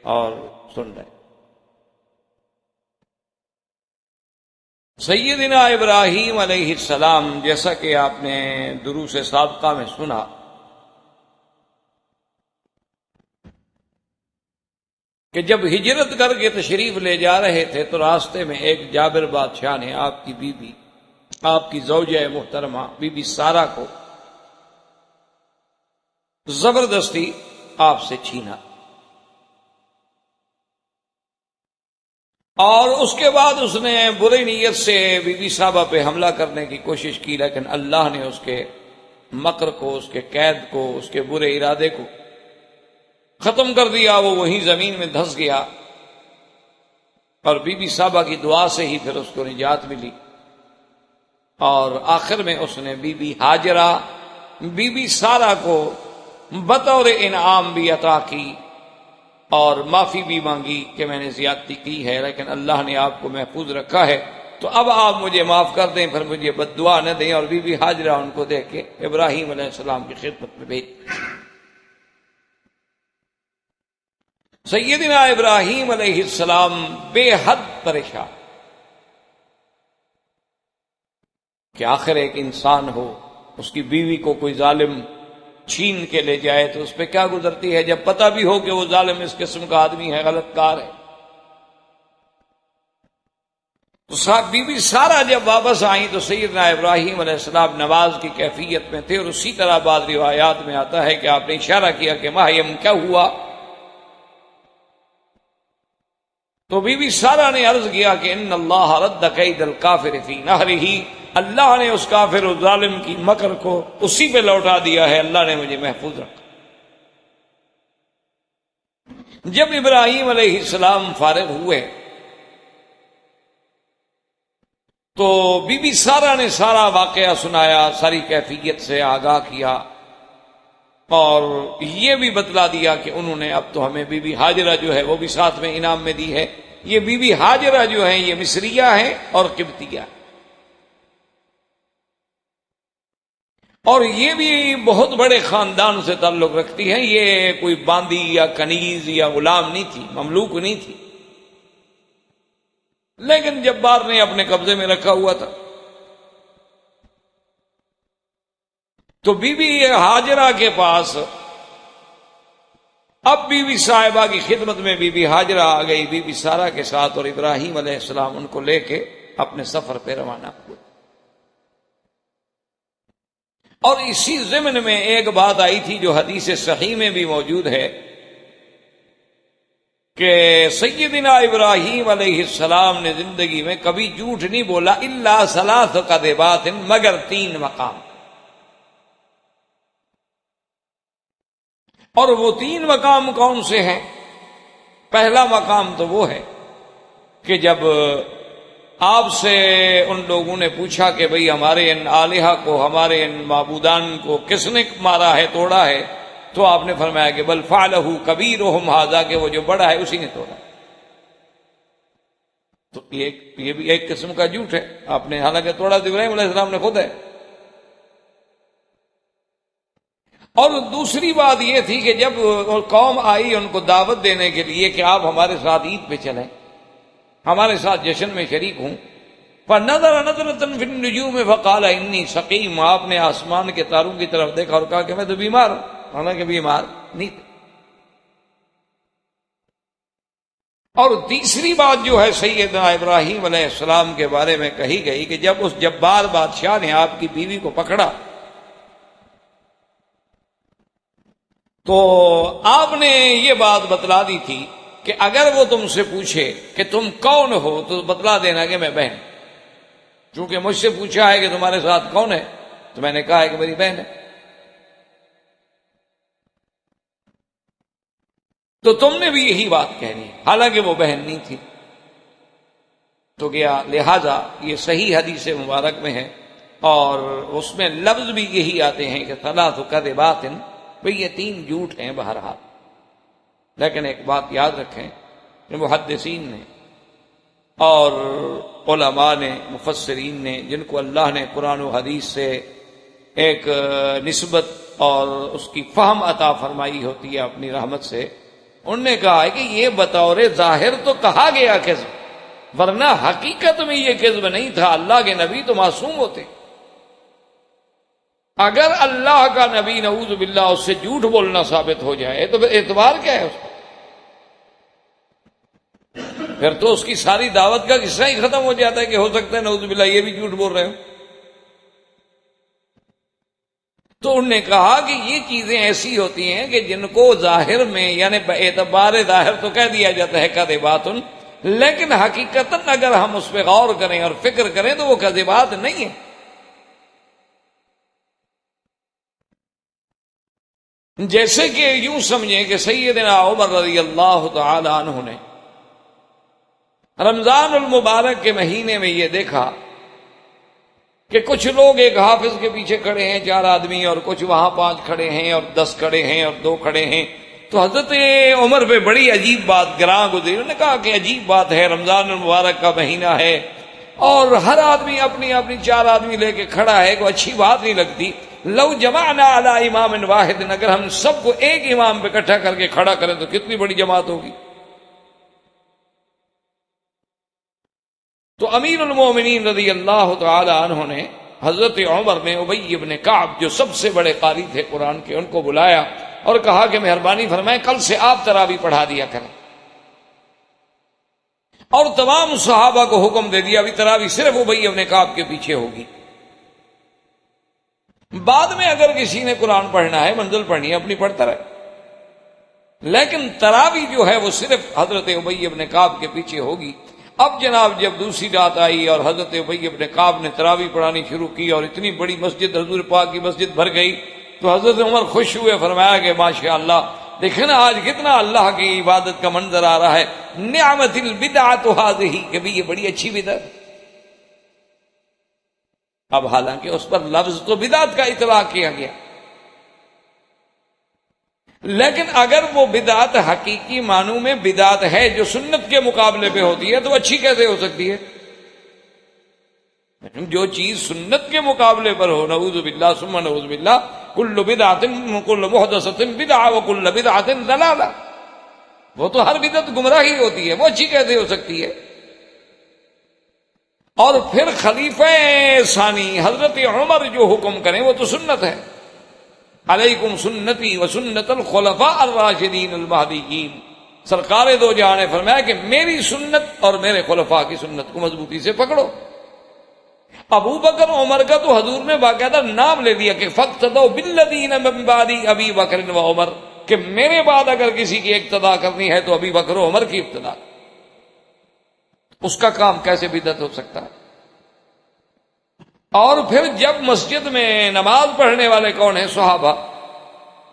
[SPEAKER 2] اور سن رہے. سیدنا ابراہیم علیہ السلام، جیسا کہ آپ نے دروس سابقہ میں سنا، کہ جب ہجرت کر کے تشریف لے جا رہے تھے تو راستے میں ایک جابر بادشاہ نے آپ کی بیوی، آپ کی زوجہ محترمہ بی بی سارہ کو زبردستی آپ سے چھینا، اور اس کے بعد اس نے بری نیت سے بی بی صاحبہ پہ حملہ کرنے کی کوشش کی، لیکن اللہ نے اس کے مکر کو، اس کے قید کو، اس کے برے ارادے کو ختم کر دیا. وہ وہیں زمین میں دھس گیا، اور بی بی صاحبہ کی دعا سے ہی پھر اس کو نجات ملی. اور آخر میں اس نے بی بی ہاجرہ، بی بی سارہ کو بطور انعام بھی عطا کی اور معافی بھی مانگی کہ میں نے زیادتی کی ہے، لیکن اللہ نے آپ کو محفوظ رکھا ہے، تو اب آپ مجھے معاف کر دیں، پھر مجھے بد دعا نہ دیں. اور بی بی ہاجرہ ان کو دیکھ کے ابراہیم علیہ السلام کی خدمت میں بھیج. سیدنا ابراہیم علیہ السلام بے حد پریشان کہ آخر ایک انسان ہو، اس کی بیوی کو کوئی ظالم چھین کے لے جائے تو اس پہ کیا گزرتی ہے، جب پتہ بھی ہو کہ وہ ظالم اس قسم کا آدمی ہے، غلط کار ہے. تو بی بی سارہ جب واپس آئیں تو سیدنا ابراہیم علیہ السلام نماز کی کیفیت میں تھے، اور اسی طرح بعض روایات میں آتا ہے کہ آپ نے اشارہ کیا کہ ماہیم کیا ہوا. تو بی بی سارہ نے عرض کیا کہ ان اللہ رد کید الکافر فی نہرہ، اللہ نے اس کافر و ظالم کی مکر کو اسی پہ لوٹا دیا ہے، اللہ نے مجھے محفوظ رکھا. جب ابراہیم علیہ السلام فارغ ہوئے تو بی بی سارہ نے سارا واقعہ سنایا، ساری کیفیت سے آگاہ کیا، اور یہ بھی بتلا دیا کہ انہوں نے اب تو ہمیں بی بی ہاجرہ جو ہے وہ بھی ساتھ میں انعام میں دی ہے. یہ بی بی ہاجرہ جو ہیں یہ مصریہ ہیں اور قبطیہ، اور یہ بھی بہت بڑے خاندان سے تعلق رکھتی ہیں. یہ کوئی باندی یا کنیز یا غلام نہیں تھی، مملوک نہیں تھی، لیکن جبار نے اپنے قبضے میں رکھا ہوا تھا. تو بی بی ہاجرہ کے پاس اب بی بی صاحبہ کی خدمت میں بی بی ہاجرہ آ گئی بی بی سارہ کے ساتھ، اور ابراہیم علیہ السلام ان کو لے کے اپنے سفر پہ روانہ ہوئے. اور اسی ضمن میں ایک بات آئی تھی جو حدیث صحیح میں بھی موجود ہے کہ سیدنا ابراہیم علیہ السلام نے زندگی میں کبھی جھوٹ نہیں بولا الا ثلاث کذبات، مگر 3 مقام. اور وہ 3 مقام کون سے ہیں؟ پہلا مقام تو وہ ہے کہ جب آپ سے ان لوگوں نے پوچھا کہ بھئی ہمارے ان آلہہ کو، ہمارے ان معبودان کو کس نے مارا ہے، توڑا ہے، تو آپ نے فرمایا کہ بل فعلہ کبیرہم ھذا، کہ وہ جو بڑا ہے اسی نے توڑا. تو یہ بھی ایک قسم کا جھوٹ ہے. آپ نے حالانکہ توڑا تو ابراہیم علیہ السلام نے خود ہے. اور دوسری بات یہ تھی کہ جب قوم آئی ان کو دعوت دینے کے لیے کہ آپ ہمارے ساتھ عید پہ چلیں، ہمارے ساتھ جشن میں شریک ہوں، فَنَظَرَ نَظْرَةً فِي النُّجُومِ فَقَالَ إِنِّي سَقِيمٌ، آپ نے آسمان کے تاروں کی طرف دیکھا اور کہا کہ میں تو بیمار ہوں، حالانکہ بیمار نہیں تھے. اور تیسری بات جو ہے سیدنا ابراہیم علیہ السلام کے بارے میں کہی گئی کہ جب اس جبار بادشاہ نے آپ کی بیوی کو پکڑا تو آپ نے یہ بات بتلا دی تھی کہ اگر وہ تم سے پوچھے کہ تم کون ہو تو بتلا دینا کہ میں بہن. چونکہ مجھ سے پوچھا ہے کہ تمہارے ساتھ کون ہے تو میں نے کہا ہے کہ میری بہن ہے. تو تم نے بھی یہی بات کہنی ہے، حالانکہ وہ بہن نہیں تھی. تو کیا لہذا یہ صحیح حدیث مبارک میں ہے، اور اس میں لفظ بھی یہی آتے ہیں کہ ثلاث کذبات، بھئی یہ 3 جھوٹ ہیں بہرحال. لیکن ایک بات یاد رکھیں محدثین نے اور علماء نے، مفسرین نے، جن کو اللہ نے قرآن و حدیث سے ایک نسبت اور اس کی فہم عطا فرمائی ہوتی ہے اپنی رحمت سے، انہوں نے کہا ہے کہ یہ بطور ظاہر تو کہا گیا کذب، ورنہ حقیقت میں یہ کذب نہیں تھا، اللہ کے نبی تو معصوم ہوتے۔ اگر اللہ کا نبی نعوذ باللہ اس سے جھوٹ بولنا ثابت ہو جائے تو پھر اعتبار کیا ہے اس کا؟ پھر تو اس کی ساری دعوت کا قصہ ہی ختم ہو جاتا ہے کہ ہو سکتا ہے نعوذ باللہ یہ بھی جھوٹ بول رہے ہو۔ تو انہوں نے کہا کہ یہ چیزیں ایسی ہوتی ہیں کہ جن کو ظاہر میں یعنی اعتبار ظاہر تو کہہ دیا جاتا ہے کذبات، لیکن حقیقتاً اگر ہم اس پہ غور کریں اور فکر کریں تو وہ کذبات نہیں ہیں۔ جیسے کہ یوں سمجھیں کہ سیدنا عمر رضی اللہ تعالی عنہ نے رمضان المبارک کے مہینے میں یہ دیکھا کہ کچھ لوگ ایک حافظ کے پیچھے کھڑے ہیں 4 آدمی، اور کچھ وہاں 5 کھڑے ہیں اور 10 کھڑے ہیں اور 2 کھڑے ہیں۔ تو حضرت عمر پہ بڑی عجیب بات گراں گزری، انہوں نے کہا کہ عجیب بات ہے، رمضان المبارک کا مہینہ ہے اور ہر آدمی اپنی اپنی 4 آدمی لے کے کھڑا ہے، کوئی اچھی بات نہیں لگتی۔ لو جمعنا علی امام واحد، اگر ہم سب کو ایک امام پہ اکٹھا کر کے کھڑا کریں تو کتنی بڑی جماعت ہوگی۔ تو امیر المومنین رضی اللہ تعالی عنہ نے حضرت عمر میں ابی ابن کعب جو سب سے بڑے قاری تھے قرآن کے، ان کو بلایا اور کہا کہ مہربانی فرمائیں کل سے آپ تراویح پڑھا دیا کریں، اور تمام صحابہ کو حکم دے دیا ابھی تراویح صرف ابی ابن کعب کے پیچھے ہوگی۔ بعد میں اگر کسی نے قرآن پڑھنا ہے، منزل پڑھنی ہے، اپنی پڑھتا رہے، لیکن تراویح جو ہے وہ صرف حضرت ابی ابن کعب کے پیچھے ہوگی۔ اب جناب جب دوسری رات آئی اور حضرت ابی ابن کعب نے تراویح پڑھانی شروع کی اور اتنی بڑی مسجد حضور پاک کی مسجد بھر گئی، تو حضرت عمر خوش ہوئے، فرمایا کہ ماشاءاللہ دیکھیں نا آج کتنا اللہ کی عبادت کا منظر آ رہا ہے، نعمت البدعۃ ھذہ، کہ بھی یہ بڑی اچھی بدعت۔ اب حالانکہ اس پر لفظ تو بدعت کا اطلاق کیا گیا، لیکن اگر وہ بدعت حقیقی معنوں میں بدعت ہے جو سنت کے مقابلے پہ ہوتی ہے تو اچھی کیسے ہو سکتی ہے؟ جو چیز سنت کے مقابلے پر ہو، نعوذ باللہ ثم نعوذ باللہ، کل بدعت کل محدثۃ بدعہ وکل بدعۃ ضلالہ، وہ تو ہر بدعت گمراہی ہوتی ہے، وہ اچھی کیسے ہو سکتی ہے؟ اور پھر خلیفہ ثانی حضرت عمر جو حکم کریں وہ تو سنت ہے، علیکم سنتی و سنت الخلفاء الراشدین المہدیین، سرکار دو جہاں نے فرمایا کہ میری سنت اور میرے خلفاء کی سنت کو مضبوطی سے پکڑو۔ ابو بکر عمر کا تو حضور نے باقاعدہ نام لے دیا کہ فاقتدوا بالذین من بعد ابی بکر و عمر، کہ میرے بعد اگر کسی کی اقتداء کرنی ہے تو ابی بکر و عمر کی اقتداء۔ اس کا کام کیسے بدعت ہو سکتا ہے؟ اور پھر جب مسجد میں نماز پڑھنے والے کون ہیں؟ صحابہ،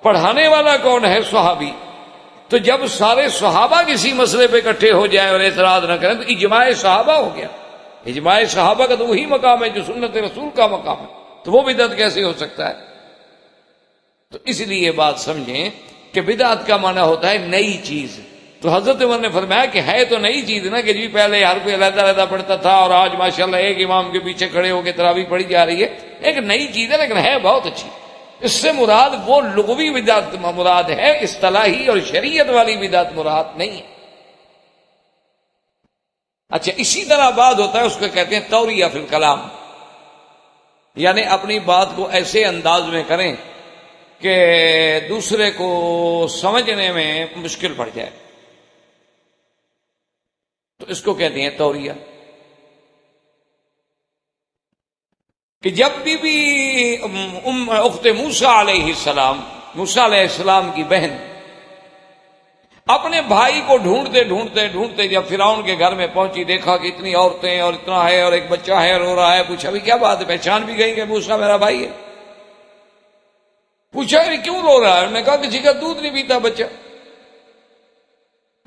[SPEAKER 2] پڑھانے والا کون ہے؟ صحابی۔ تو جب سارے صحابہ کسی مسئلے پہ اکٹھے ہو جائیں اور اعتراض نہ کریں تو اجماع صحابہ ہو گیا۔ اجماع صحابہ کا تو وہی مقام ہے جو سنت رسول کا مقام ہے، تو وہ بدعت کیسے ہو سکتا ہے؟ تو اس لیے بات سمجھیں کہ بدعت کا معنی ہوتا ہے نئی چیز۔ تو حضرت عمر نے فرمایا کہ ہے تو نئی چیز نا، کہ جی پہلے ہر کوئی علیحدہ علیحدہ پڑھتا تھا اور آج ماشاءاللہ ایک امام کے پیچھے کھڑے ہو کے تراویح پڑھی جا رہی ہے، ایک نئی چیز ہے لیکن ہے بہت اچھی۔ اس سے مراد وہ لغوی بدعت مراد ہے، اصطلاحی اور شریعت والی بدعت مراد نہیں ہے۔ اچھا، اسی طرح بات ہوتا ہے، اس کو کہتے ہیں توریہ فی الکلام، یعنی اپنی بات کو ایسے انداز میں کریں کہ دوسرے کو سمجھنے میں مشکل پڑ جائے، تو اس کو کہتے ہیں توریہ۔ کہ جب بھی اخت موسیٰ علیہ السلام، موسیٰ علیہ السلام کی بہن اپنے بھائی کو ڈھونڈتے ڈھونڈتے ڈھونڈتے جب فرعون کے گھر میں پہنچی، دیکھا کہ اتنی عورتیں اور اتنا ہے اور ایک بچہ ہے رو رہا ہے، پوچھا بھی کیا بات ہے؟ پہچان بھی گئی کہ موسیٰ میرا بھائی ہے۔ پوچھا کیوں رو رہا ہے؟ انہوں نے کہا کسی کا دودھ نہیں پیتا بچہ۔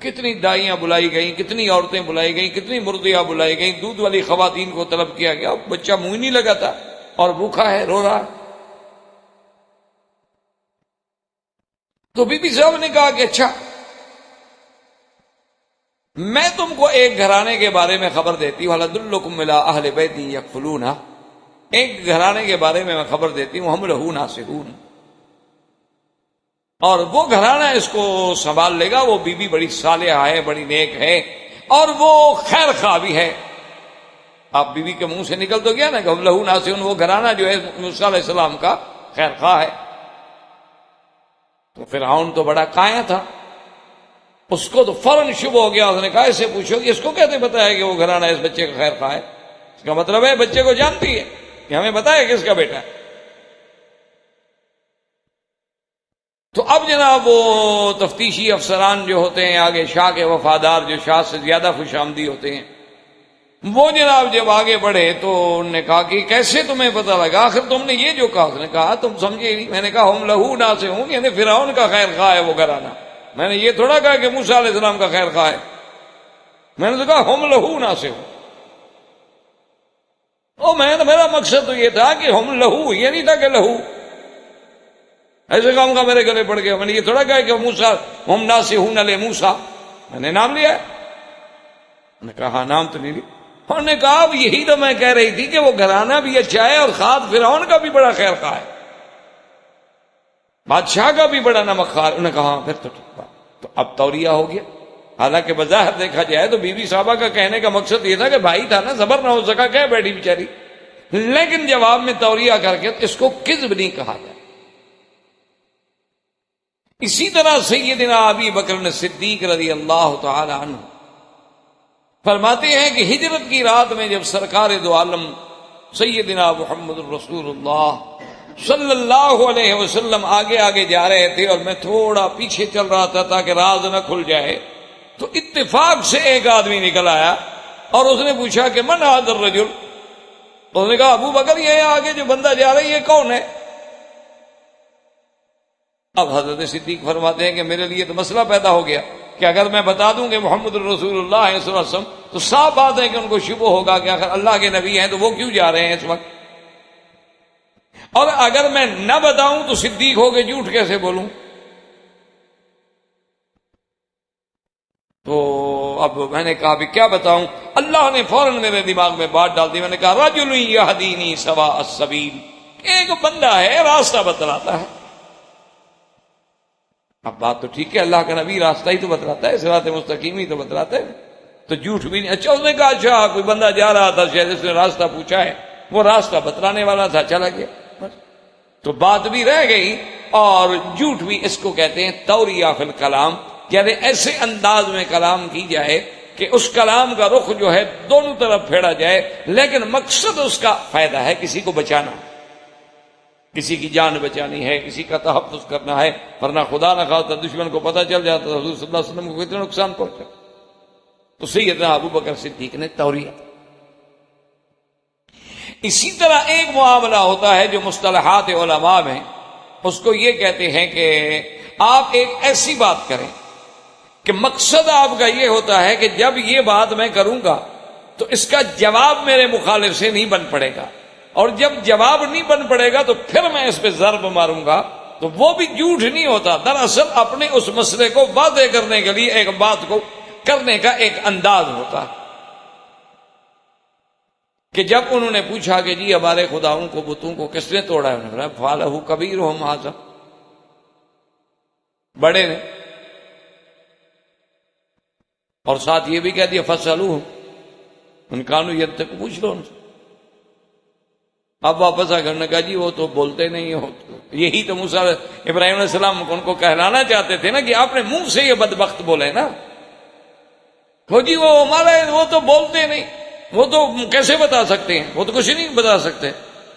[SPEAKER 2] کتنی دائیاں بلائی گئیں، کتنی عورتیں بلائی گئیں، کتنی مرضیاں بلائی گئیں، دودھ والی خواتین کو طلب کیا گیا، بچہ منہ نہیں لگا تھا اور بھوکا ہے، رو رہا ہے۔ تو بی بی صاحب نے کہا کہ اچھا میں تم کو ایک گھرانے کے بارے میں خبر دیتی ہوں، لَدُلُّكُمْ إِلَىٰ أَهْلِ بَيْتٍ يَكْفُلُونَ، ایک گھرانے کے بارے میں خبر دیتی ہوں، ہم لہو ناصحون، اور وہ گھرانہ اس کو سنبھال لے گا، وہ بیوی بڑی صالحہ ہے، بڑی نیک ہے، اور وہ خیر خواہ بھی ہے۔ آپ بیوی کے منہ سے نکل تو گیا نا کہ ہم لہو ناصحون، وہ گھرانہ جو ہے موسیٰ علیہ السلام کا خیر خواہ ہے۔ تو فرعون تو بڑا کایا تھا، اس کو تو فوراً شبہ ہو گیا، اس نے کہا اسے پوچھو کہ اس کو کیسے بتایا کہ وہ گھرانہ اس بچے کا خیر خواہ ہے؟ اس کا مطلب ہے بچے کو جانتی ہے کہ ہمیں بتایا کس کا بیٹا ہے۔ تو اب جناب وہ تفتیشی افسران جو ہوتے ہیں آگے، شاہ کے وفادار جو شاہ سے زیادہ خوش آمدی ہوتے ہیں، وہ جناب جب آگے بڑھے تو انہوں نے کہا کہ کیسے تمہیں پتہ لگا؟ آخر تم نے یہ جو کہا، اس نے کہا تم سمجھے نہیں، میں نے کہا ہم لہو ناصحون، یعنی فرعون کا خیر خواہ ہے وہ گھرانہ، میں نے یہ تھوڑا کہا کہ موسیٰ علیہ السلام کا خیر خواہ ہے، میں نے تو کہا ہم لہو ناصحون۔ اور میرا مقصد تو یہ تھا کہ ہم لہو، یہ نہیں تھا کہ لہو ایسے کام کا میرے گلے پڑ گیا، میں نے یہ تھوڑا کہا کہ موسیٰ ہم ناصحون علی موسیٰ، میں نے نام لیا ہے، انہوں نے کہا ہاں نام تو نہیں لیا، انہوں نے کہا اب یہی تو میں کہہ رہی تھی کہ وہ گھرانہ بھی اچھا ہے اور خاد فرعون کا بھی بڑا خیر خواہ ہے، بادشاہ کا بھی بڑا نمکخوار۔ انہوں نے کہا ہاں پھر تو ٹھیک بات، تو اب توریہ ہو گیا۔ حالانکہ بظاہر دیکھا جائے تو بی بی صاحبہ کا کہنے کا مقصد یہ تھا کہ بھائی تھا نا، صبر نہ ہو سکا، کہہ بیٹھی بیچاری، لیکن جواب میں توریہ کر کے اس کو کذب نہیں کہا جائے۔ اسی طرح سیدنا ابی بکر صدیق رضی اللہ تعالی عنہ فرماتے ہیں کہ ہجرت کی رات میں جب سرکار دو عالم سیدنا محمد الرسول اللہ صلی اللہ علیہ وسلم آگے آگے جا رہے تھے اور میں تھوڑا پیچھے چل رہا تھا تاکہ راز نہ کھل جائے، تو اتفاق سے ایک آدمی نکل آیا اور اس نے پوچھا کہ من هذا الرجل؟ اس نے کہا ابو بکر یہ آگے جو بندہ جا رہا ہے یہ کون ہے؟ اب حضرت صدیق فرماتے ہیں کہ میرے لیے تو مسئلہ پیدا ہو گیا کہ اگر میں بتا دوں کہ محمد الرسول اللہ صلی اللہ علیہ وسلم تو صاف بات ہے کہ ان کو شبہ ہوگا کہ اگر اللہ کے نبی ہیں تو وہ کیوں جا رہے ہیں اس وقت، اور اگر میں نہ بتاؤں تو صدیق ہو کے جھوٹ کیسے بولوں؟ تو اب میں نے کہا بھی کیا بتاؤں؟ اللہ نے فوراً میرے دماغ میں بات ڈال دی، میں نے کہا رجل یہدینی سواء السبیل، ایک بندہ ہے راستہ بتلاتا ہے۔ اب بات تو ٹھیک ہے، اللہ کا نبی راستہ ہی تو بتلاتا ہے، صراط مستقیم ہی تو بتلاتا ہے، تو جھوٹ بھی نہیں۔ اچھا اس نے کہا اچھا کوئی بندہ جا رہا تھا شاید اس نے راستہ پوچھا ہے، وہ راستہ بتلانے والا تھا، چلا گیا، بس تو بات بھی رہ گئی اور جھوٹ بھی۔ اس کو کہتے ہیں توریہ فی الکلام، یعنی ایسے انداز میں کلام کی جائے کہ اس کلام کا رخ جو ہے دونوں طرف پھیرا جائے، لیکن مقصد اس کا فائدہ ہے، کسی کو بچانا، کسی کی جان بچانی ہے، کسی کا تحفظ کرنا ہے، ورنہ خدا نہ خواستہ دشمن کو پتہ چل جاتا تو حضور صلی اللہ علیہ وسلم کو کتنا نقصان پہنچا۔ تو سیدنا ابو بکر صدیق نے توریہ۔ اسی طرح ایک معاملہ ہوتا ہے جو مصطلحات علماء میں، اس کو یہ کہتے ہیں کہ آپ ایک ایسی بات کریں کہ مقصد آپ کا یہ ہوتا ہے کہ جب یہ بات میں کروں گا تو اس کا جواب میرے مخالف سے نہیں بن پڑے گا، اور جب جواب نہیں بن پڑے گا تو پھر میں اس پہ ضرب ماروں گا، تو وہ بھی جھوٹ نہیں ہوتا، دراصل اپنے اس مسئلے کو واضح کرنے کے لیے ایک بات کو کرنے کا ایک انداز ہوتا ہے۔ کہ جب انہوں نے پوچھا کہ جی ہمارے خداؤں کو بتوں کو کس نے توڑا ہے، انہوں نے کہا فعلہ کبیرہم ھذا، بڑے نے، اور ساتھ یہ بھی کہہ دیا فسألوہم ان کانوا ینطقون، پوچھ لو ان سے۔ اب واپس آ کر نے کہا جی وہ تو بولتے نہیں ہو، یہی تو موسیٰ ابراہیم علیہ السلام ان کو کہلانا چاہتے تھے نا کہ آپ نے منہ سے یہ بدبخت بولے نا، وہ جی وہ ہمارے وہ تو بولتے نہیں، وہ تو کیسے بتا سکتے ہیں، وہ تو کچھ نہیں بتا سکتے۔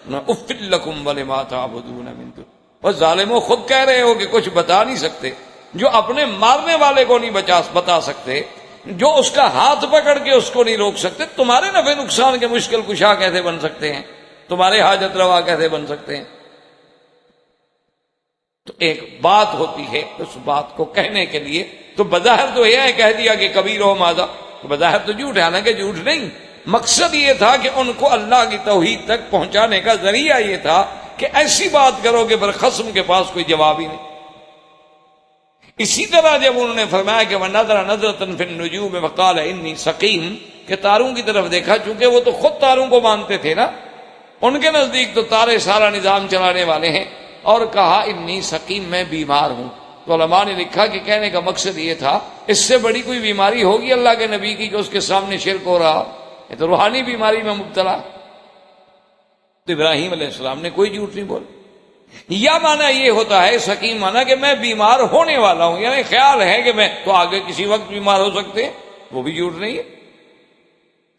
[SPEAKER 2] اف لکم ولما تعبدون من دون، اور ظالموں خود کہہ رہے ہو کہ کچھ بتا نہیں سکتے، جو اپنے مارنے والے کو نہیں بتا سکتے، جو اس کا ہاتھ پکڑ کے اس کو نہیں روک سکتے، تمہارے نفع نقصان کے مشکل کشا کیسے بن سکتے ہیں، تمہارے حاجت روا کیسے بن سکتے ہیں؟ تو ایک بات ہوتی ہے، اس بات کو کہنے کے لیے تو بظاہر تو یہ ہے کہہ دیا کہ کبیرہم ھذا، بظاہر تو جھوٹ ہے، حالانکہ جھوٹ نہیں، مقصد یہ تھا کہ ان کو اللہ کی توحید تک پہنچانے کا ذریعہ یہ تھا کہ ایسی بات کرو کہ پھر خصم کے پاس کوئی جواب ہی نہیں۔ اسی طرح جب انہوں نے فرمایا کہ وَنَظَرَ نَظْرَةً فِي النُّجُومِ وَقَالَ إِنِّي سَقِيمٌ کہ تاروں کی طرف دیکھا، چونکہ وہ تو خود تاروں کو مانتے تھے نا، ان کے نزدیک تو تارے سارا نظام چلانے والے ہیں، اور کہا انی سقیم، میں بیمار ہوں۔ تو علماء نے لکھا کہ کہنے کا مقصد یہ تھا اس سے بڑی کوئی بیماری ہوگی اللہ کے نبی کی کہ اس کے سامنے شرک ہو رہا، یہ تو روحانی بیماری میں مبتلا۔ تو ابراہیم علیہ السلام نے کوئی جھوٹ نہیں بولا۔ یا معنی یہ ہوتا ہے سقیم معنی کہ میں بیمار ہونے والا ہوں، یعنی خیال ہے کہ میں تو آگے کسی وقت بیمار ہو سکتے ہیں، وہ بھی جھوٹ نہیں ہے،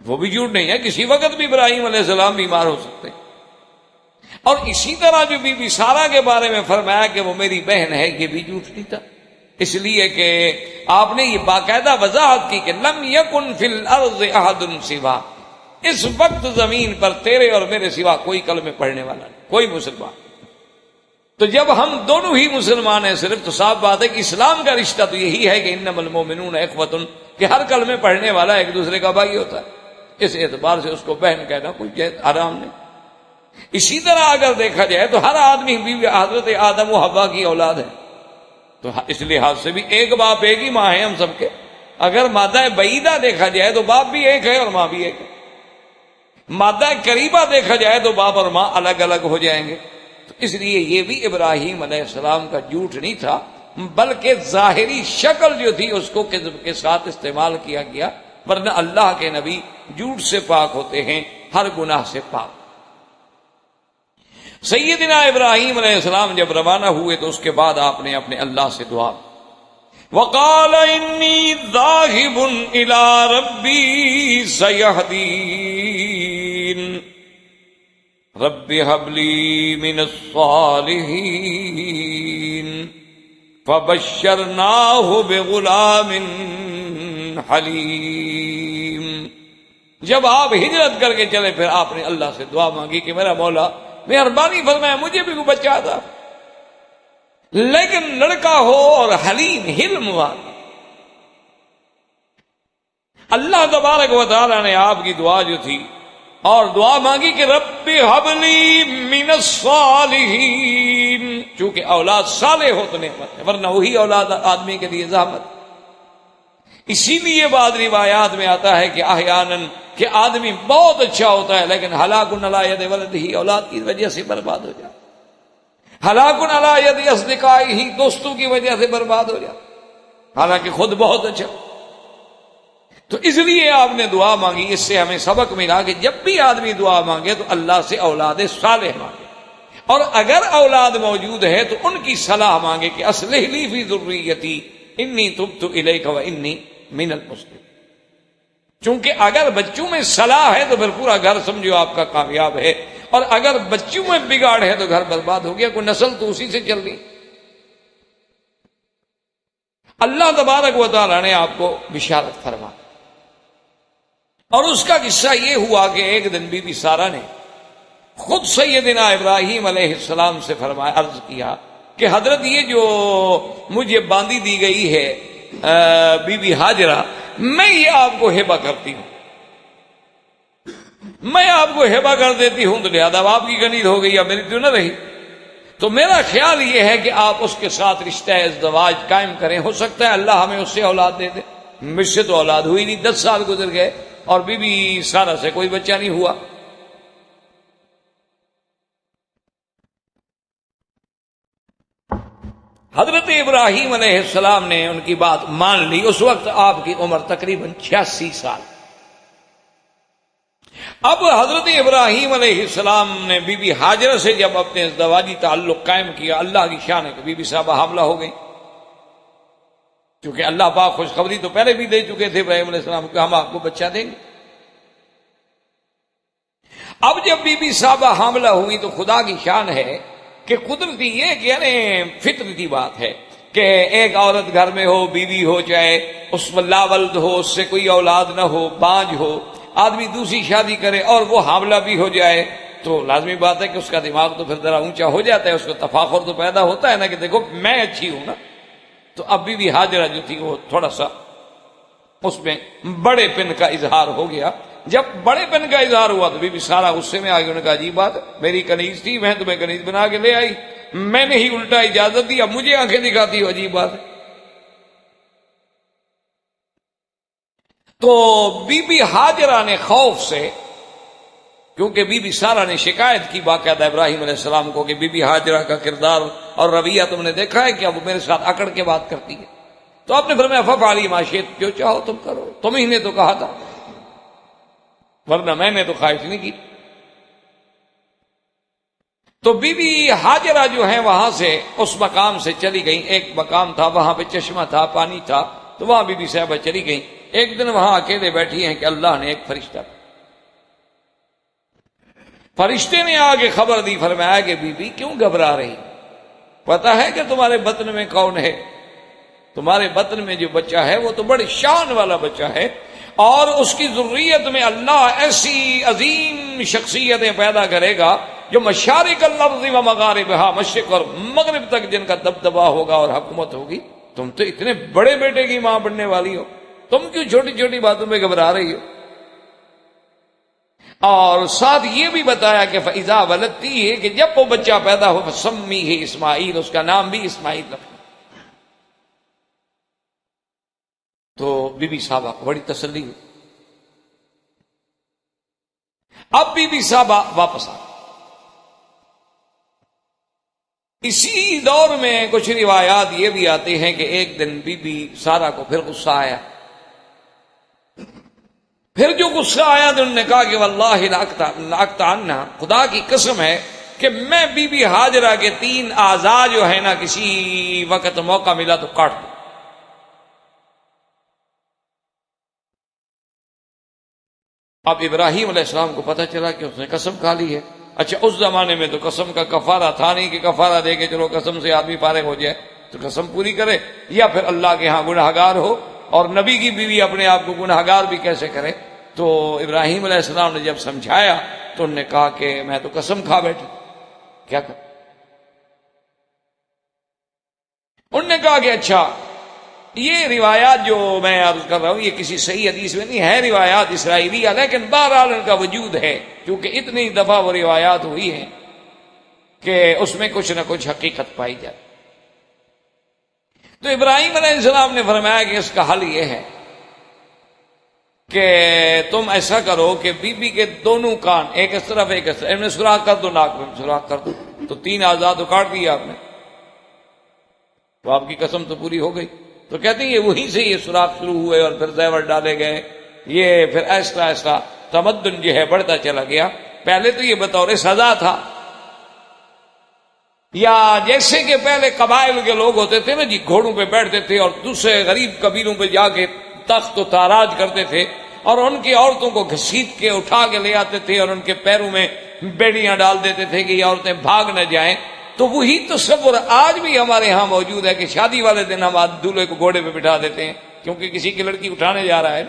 [SPEAKER 2] وہ بھی جھوٹ نہیں ہے، کسی وقت بھی ابراہیم علیہ السلام بیمار ہو سکتے ہیں۔ اور اسی طرح جو بی بی سارہ کے بارے میں فرمایا کہ وہ میری بہن ہے، یہ بھی جھوٹ نہیں تھا، اس لیے کہ آپ نے یہ باقاعدہ وضاحت کی کہ لم یکن فی الارض احد سوا، اس وقت زمین پر تیرے اور میرے سوا کوئی کلمے پڑھنے والا نہیں، کوئی مسلمان۔ تو جب ہم دونوں ہی مسلمان ہیں صرف، تو صاف بات ہے کہ اسلام کا رشتہ تو یہی ہے کہ انما المؤمنون اخوۃ، کہ ہر کلمے پڑھنے والا ایک دوسرے کا بھائی ہوتا ہے، اس اعتبار سے اس کو بہن کہنا کوئی حرام نہیں۔ اسی طرح اگر دیکھا جائے تو ہر آدمی بھی حضرت آدم و حوا کی اولاد ہے، تو اس لحاظ سے بھی ایک باپ ایک ہی ماں ہے ہم سب کے۔ اگر مادہ بعیدہ دیکھا جائے تو باپ بھی ایک ہے اور ماں بھی ایک ہے، مادہ قریبہ دیکھا جائے تو باپ اور ماں الگ الگ ہو جائیں گے۔ تو اس لیے یہ بھی ابراہیم علیہ السلام کا جھوٹ نہیں تھا، بلکہ ظاہری شکل جو تھی اس کو کذب کے ساتھ استعمال کیا گیا، ورنہ اللہ کے نبی جھوٹ سے پاک ہوتے ہیں، ہر گناہ سے پاک۔ سیدنا ابراہیم علیہ السلام جب روانہ ہوئے تو اس کے بعد آپ نے اپنے اللہ سے دعا، وَقَالَ إِنِّي ذَاهِبٌ إِلَىٰ رَبِّي سَيَهْدِينِ رَبِّ هَبْ لِي مِنَ الصَّالِحِينَ فَبَشَّرْنَاهُ بِغُلَامٍ حَلِيمٍ۔ جب آپ ہجرت کر کے چلے پھر آپ نے اللہ سے دعا مانگی کہ میرا مولا مہربانی فرمائے مجھے بھی کوئی بچہ تھا، لیکن لڑکا ہو اور حلیم، حلم والا۔ اللہ تبارک و تعالی نے آپ کی دعا جو تھی اور دعا مانگی کہ رب ہب لی من الصالحین، چونکہ اولاد صالح ہو تو نعمت ہے، ورنہ وہی اولاد آدمی کے لیے زحمت۔ اسی لیے بعض روایات میں آتا ہے کہ احیاناً کہ آدمی بہت اچھا ہوتا ہے لیکن ہلاک علی ید ولدہ، اولاد کی وجہ سے برباد ہو جائے، ہلاک علی ید اصدقائہ، دوستوں کی وجہ سے برباد ہو جائے، حالانکہ خود بہت اچھا۔ تو اس لیے آپ نے دعا مانگی۔ اس سے ہمیں سبق ملا کہ جب بھی آدمی دعا مانگے تو اللہ سے اولاد صالح مانگے، اور اگر اولاد موجود ہے تو ان کی صلاح مانگے کہ اصلح لی فی ذریتی انی تبت الیک و انی من المسلمین۔ چونکہ اگر بچوں میں صلاح ہے تو پھر پورا گھر سمجھو آپ کا کامیاب ہے، اور اگر بچوں میں بگاڑ ہے تو گھر برباد ہو گیا، کوئی نسل تو اسی سے چل رہی۔ اللہ تبارک و تعالی نے آپ کو بشارت فرما، اور اس کا قصہ یہ ہوا کہ ایک دن بی بی سارہ نے خود سیدنا ابراہیم علیہ السلام سے فرمایا، عرض کیا کہ حضرت یہ جو مجھے باندھی دی گئی ہے بی بی ہاجرہ، میں یہ آپ کو ہبہ کرتی ہوں، میں آپ کو ہبہ کر دیتی ہوں، تو لہذا آپ کی گنید ہو گئی، اب میری تو نہ رہی، تو میرا خیال یہ ہے کہ آپ اس کے ساتھ رشتہ ازدواج قائم کریں، ہو سکتا ہے اللہ ہمیں اس سے اولاد دے دے۔ مجھ سے تو اولاد ہوئی نہیں، 10 سال گزر گئے اور بی بی سارہ سے کوئی بچہ نہیں ہوا۔ حضرت ابراہیم علیہ السلام نے ان کی بات مان لی۔ اس وقت آپ کی عمر تقریباً 86 سال۔ اب حضرت ابراہیم علیہ السلام نے بی بی ہاجرہ سے جب اپنے ازدواجی تعلق قائم کیا، اللہ کی شان ہے کہ بی بی صاحبہ حاملہ ہو گئی، کیونکہ اللہ پاک خوشخبری تو پہلے بھی دے چکے تھے ابراہیم علیہ السلام کہ ہم آپ کو بچہ دیں گے۔ اب جب بی بی صاحبہ حاملہ ہوئی تو خدا کی شان ہے کہ قدرتی یہ کہ یعنی فطرتی بات ہے کہ ایک عورت گھر میں ہو، بیوی ہو، چاہے اس لا ولد ہو، اس سے کوئی اولاد نہ ہو، بانج ہو، آدمی دوسری شادی کرے اور وہ حاملہ بھی ہو جائے تو لازمی بات ہے کہ اس کا دماغ تو پھر ذرا اونچا ہو جاتا ہے، اس کو تفاخر تو پیدا ہوتا ہے نا کہ دیکھو میں اچھی ہوں نا۔ تو اب بی بی ہاجرہ جو تھی وہ تھوڑا سا اس میں بڑے پن کا اظہار ہو گیا۔ جب بڑے پن کا اظہار ہوا تو بی بی سارہ غصے میں آ گئی، انہوں نے کہا عجیب بات، میری کنیز تھی، میں تمہیں کنیز بنا کے لے آئی، میں نے ہی الٹا اجازت دی، اب مجھے آنکھیں دکھاتی ہو، عجیب بات ہے۔ تو بی بی ہاجرہ نے خوف سے، کیونکہ بی بی سارہ نے شکایت کی باقاعدہ ابراہیم علیہ السلام کو کہ بی بی ہاجرہ کا کردار اور رویہ تم نے دیکھا ہے کہ اب میرے ساتھ اکڑ کے بات کرتی ہے. تو آپ نے فرمایا ففعلی ما شئت، جو چاہو تم کرو، تم ہی نے تو کہا تھا، ورنہ میں نے تو خواہش نہیں کی. تو بی بی ہاجرہ جو ہیں وہاں سے اس مقام سے چلی گئیں. ایک مقام تھا وہاں پہ چشمہ تھا، پانی تھا، تو وہاں بی بی صاحبہ چلی گئیں. ایک دن وہاں اکیلے بیٹھی ہیں کہ اللہ نے ایک فرشتے نے آگے خبر دی، فرمایا کہ بی بی کیوں گھبرا رہی، پتا ہے کہ تمہارے بطن میں کون ہے؟ تمہارے بطن میں جو بچہ ہے وہ تو بڑی شان والا بچہ ہے، اور اس کی ذریت میں اللہ ایسی عظیم شخصیتیں پیدا کرے گا جو مشارق الارض و مغاربہا، مشرق اور مغرب تک جن کا دبدبا ہوگا اور حکومت ہوگی. تم تو اتنے بڑے بیٹے کی ماں بننے والی ہو، تم کیوں چھوٹی چھوٹی باتوں میں گھبرا رہی ہو؟ اور ساتھ یہ بھی بتایا کہ فَإِذَا وَلَدْتِهِ ہے کہ جب وہ بچہ پیدا ہو فَسَمِّيهِ اسماعیل، اس کا نام بھی اسماعیل رکھنا. تو بی بی صاحبہ کو بڑی تسلی ہوئی. اب بی بی صاحبہ واپس آ. اسی دور میں کچھ روایات یہ بھی آتے ہیں کہ ایک دن بی بی سارہ کو پھر غصہ آیا. پھر جو غصہ آیا تو انہوں نے کہا کہ واللہ لأقطعن، خدا کی قسم ہے کہ میں بی بی ہاجرہ کے 3 اعضاء جو ہے نا کسی وقت موقع ملا تو کاٹ دوں. اب ابراہیم علیہ السلام کو پتہ چلا کہ اس نے قسم کھا لی ہے. اچھا اس زمانے میں تو قسم کا کفارہ تھا نہیں کہ کفارہ دے کے چلو قسم سے آدمی فارغ ہو جائے، تو قسم پوری کرے یا پھر اللہ کے ہاں گناہ گار ہو، اور نبی کی بیوی اپنے آپ کو گناہ گار بھی کیسے کرے. تو ابراہیم علیہ السلام نے جب سمجھایا تو انہوں نے کہا کہ میں تو قسم کھا بیٹھی، کیا کروں؟ انہوں نے کہا کہ اچھا یہ روایات جو میں عرض کر رہا ہوں یہ کسی صحیح حدیث میں نہیں ہے، روایات اسرائیلیہ، لیکن بہرحال ان کا وجود ہے کیونکہ اتنی دفعہ وہ روایات ہوئی ہیں کہ اس میں کچھ نہ کچھ حقیقت پائی جائے. تو ابراہیم علیہ السلام نے فرمایا کہ اس کا حل یہ ہے کہ تم ایسا کرو کہ بی بی کے دونوں کان ایک اس طرف ایک اس طرف، ان میں سوراخ کر دو، ناک میں سوراخ کر دو. تو 3 اعضاء تو کاٹ دیا آپ نے، تو آپ کی قسم تو پوری ہو گئی. تو کہتے ہیں یہ وہیں سے یہ سوراخ شروع ہوئے اور پھر زیور ڈالے گئے. یہ پھر ایسا ایسا تمدن جو ہے بڑھتا چلا گیا. پہلے تو یہ بطور سزا تھا، یا جیسے کہ پہلے قبائل کے لوگ ہوتے تھے نا جی، گھوڑوں پہ بیٹھتے تھے اور دوسرے غریب قبیلوں پہ جا کے تخت و تاراج کرتے تھے اور ان کی عورتوں کو گھسیٹ کے اٹھا کے لے آتے تھے اور ان کے پیروں میں بیڑیاں ڈال دیتے تھے کہ یہ عورتیں بھاگ نہ جائیں. تو وہی تصور آج بھی ہمارے ہاں موجود ہے کہ شادی والے دن ہم دولہے کو گھوڑے پہ بٹھا دیتے ہیں کیونکہ کسی کی لڑکی اٹھانے جا رہا ہے.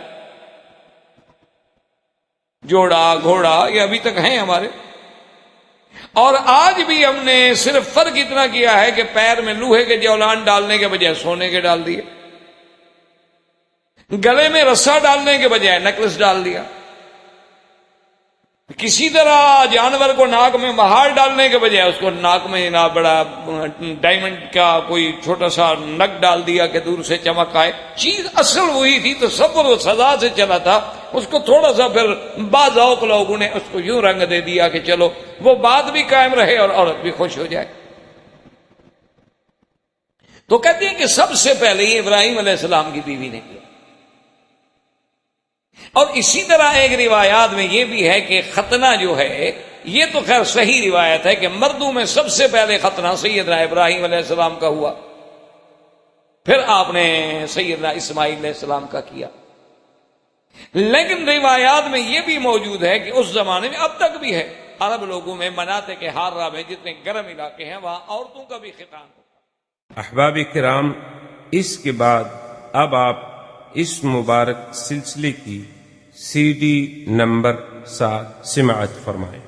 [SPEAKER 2] جوڑا گھوڑا یہ ابھی تک ہیں ہمارے. اور آج بھی ہم نے صرف فرق اتنا کیا ہے کہ پیر میں لوہے کے جولان ڈالنے کے بجائے سونے کے ڈال دیے، گلے میں رسا ڈالنے کے بجائے نیکلس ڈال دیا، کسی طرح جانور کو ناک میں مہار ڈالنے کے بجائے اس کو ناک میں نہ بڑا ڈائمنڈ کا کوئی چھوٹا سا نگ ڈال دیا کہ دور سے چمک آئے. چیز اصل وہی تھی، تو صبر و سزا سے چلا تھا. اس کو تھوڑا سا پھر بعض اوق لوگوں نے اس کو یوں رنگ دے دیا کہ چلو وہ بات بھی قائم رہے اور عورت بھی خوش ہو جائے. تو کہتے ہیں کہ سب سے پہلے یہ ابراہیم علیہ السلام کی بیوی نے کیا. اور اسی طرح ایک روایات میں یہ بھی ہے کہ ختنہ جو ہے یہ تو خیر صحیح روایت ہے کہ مردوں میں سب سے پہلے ختنہ سیدنا ابراہیم علیہ السلام کا ہوا، پھر آپ نے سیدنا اسماعیل علیہ السلام کا کیا. لیکن روایات میں یہ بھی موجود ہے کہ اس زمانے میں اب تک بھی ہے عرب لوگوں میں مناطق کے حارہ میں جتنے گرم علاقے ہیں وہاں عورتوں کا بھی ختان ہوتا.
[SPEAKER 1] احباب کرام، اس کے بعد اب آپ اس مبارک سلسلے کی CD نمبر 7 سماعت فرمائیں.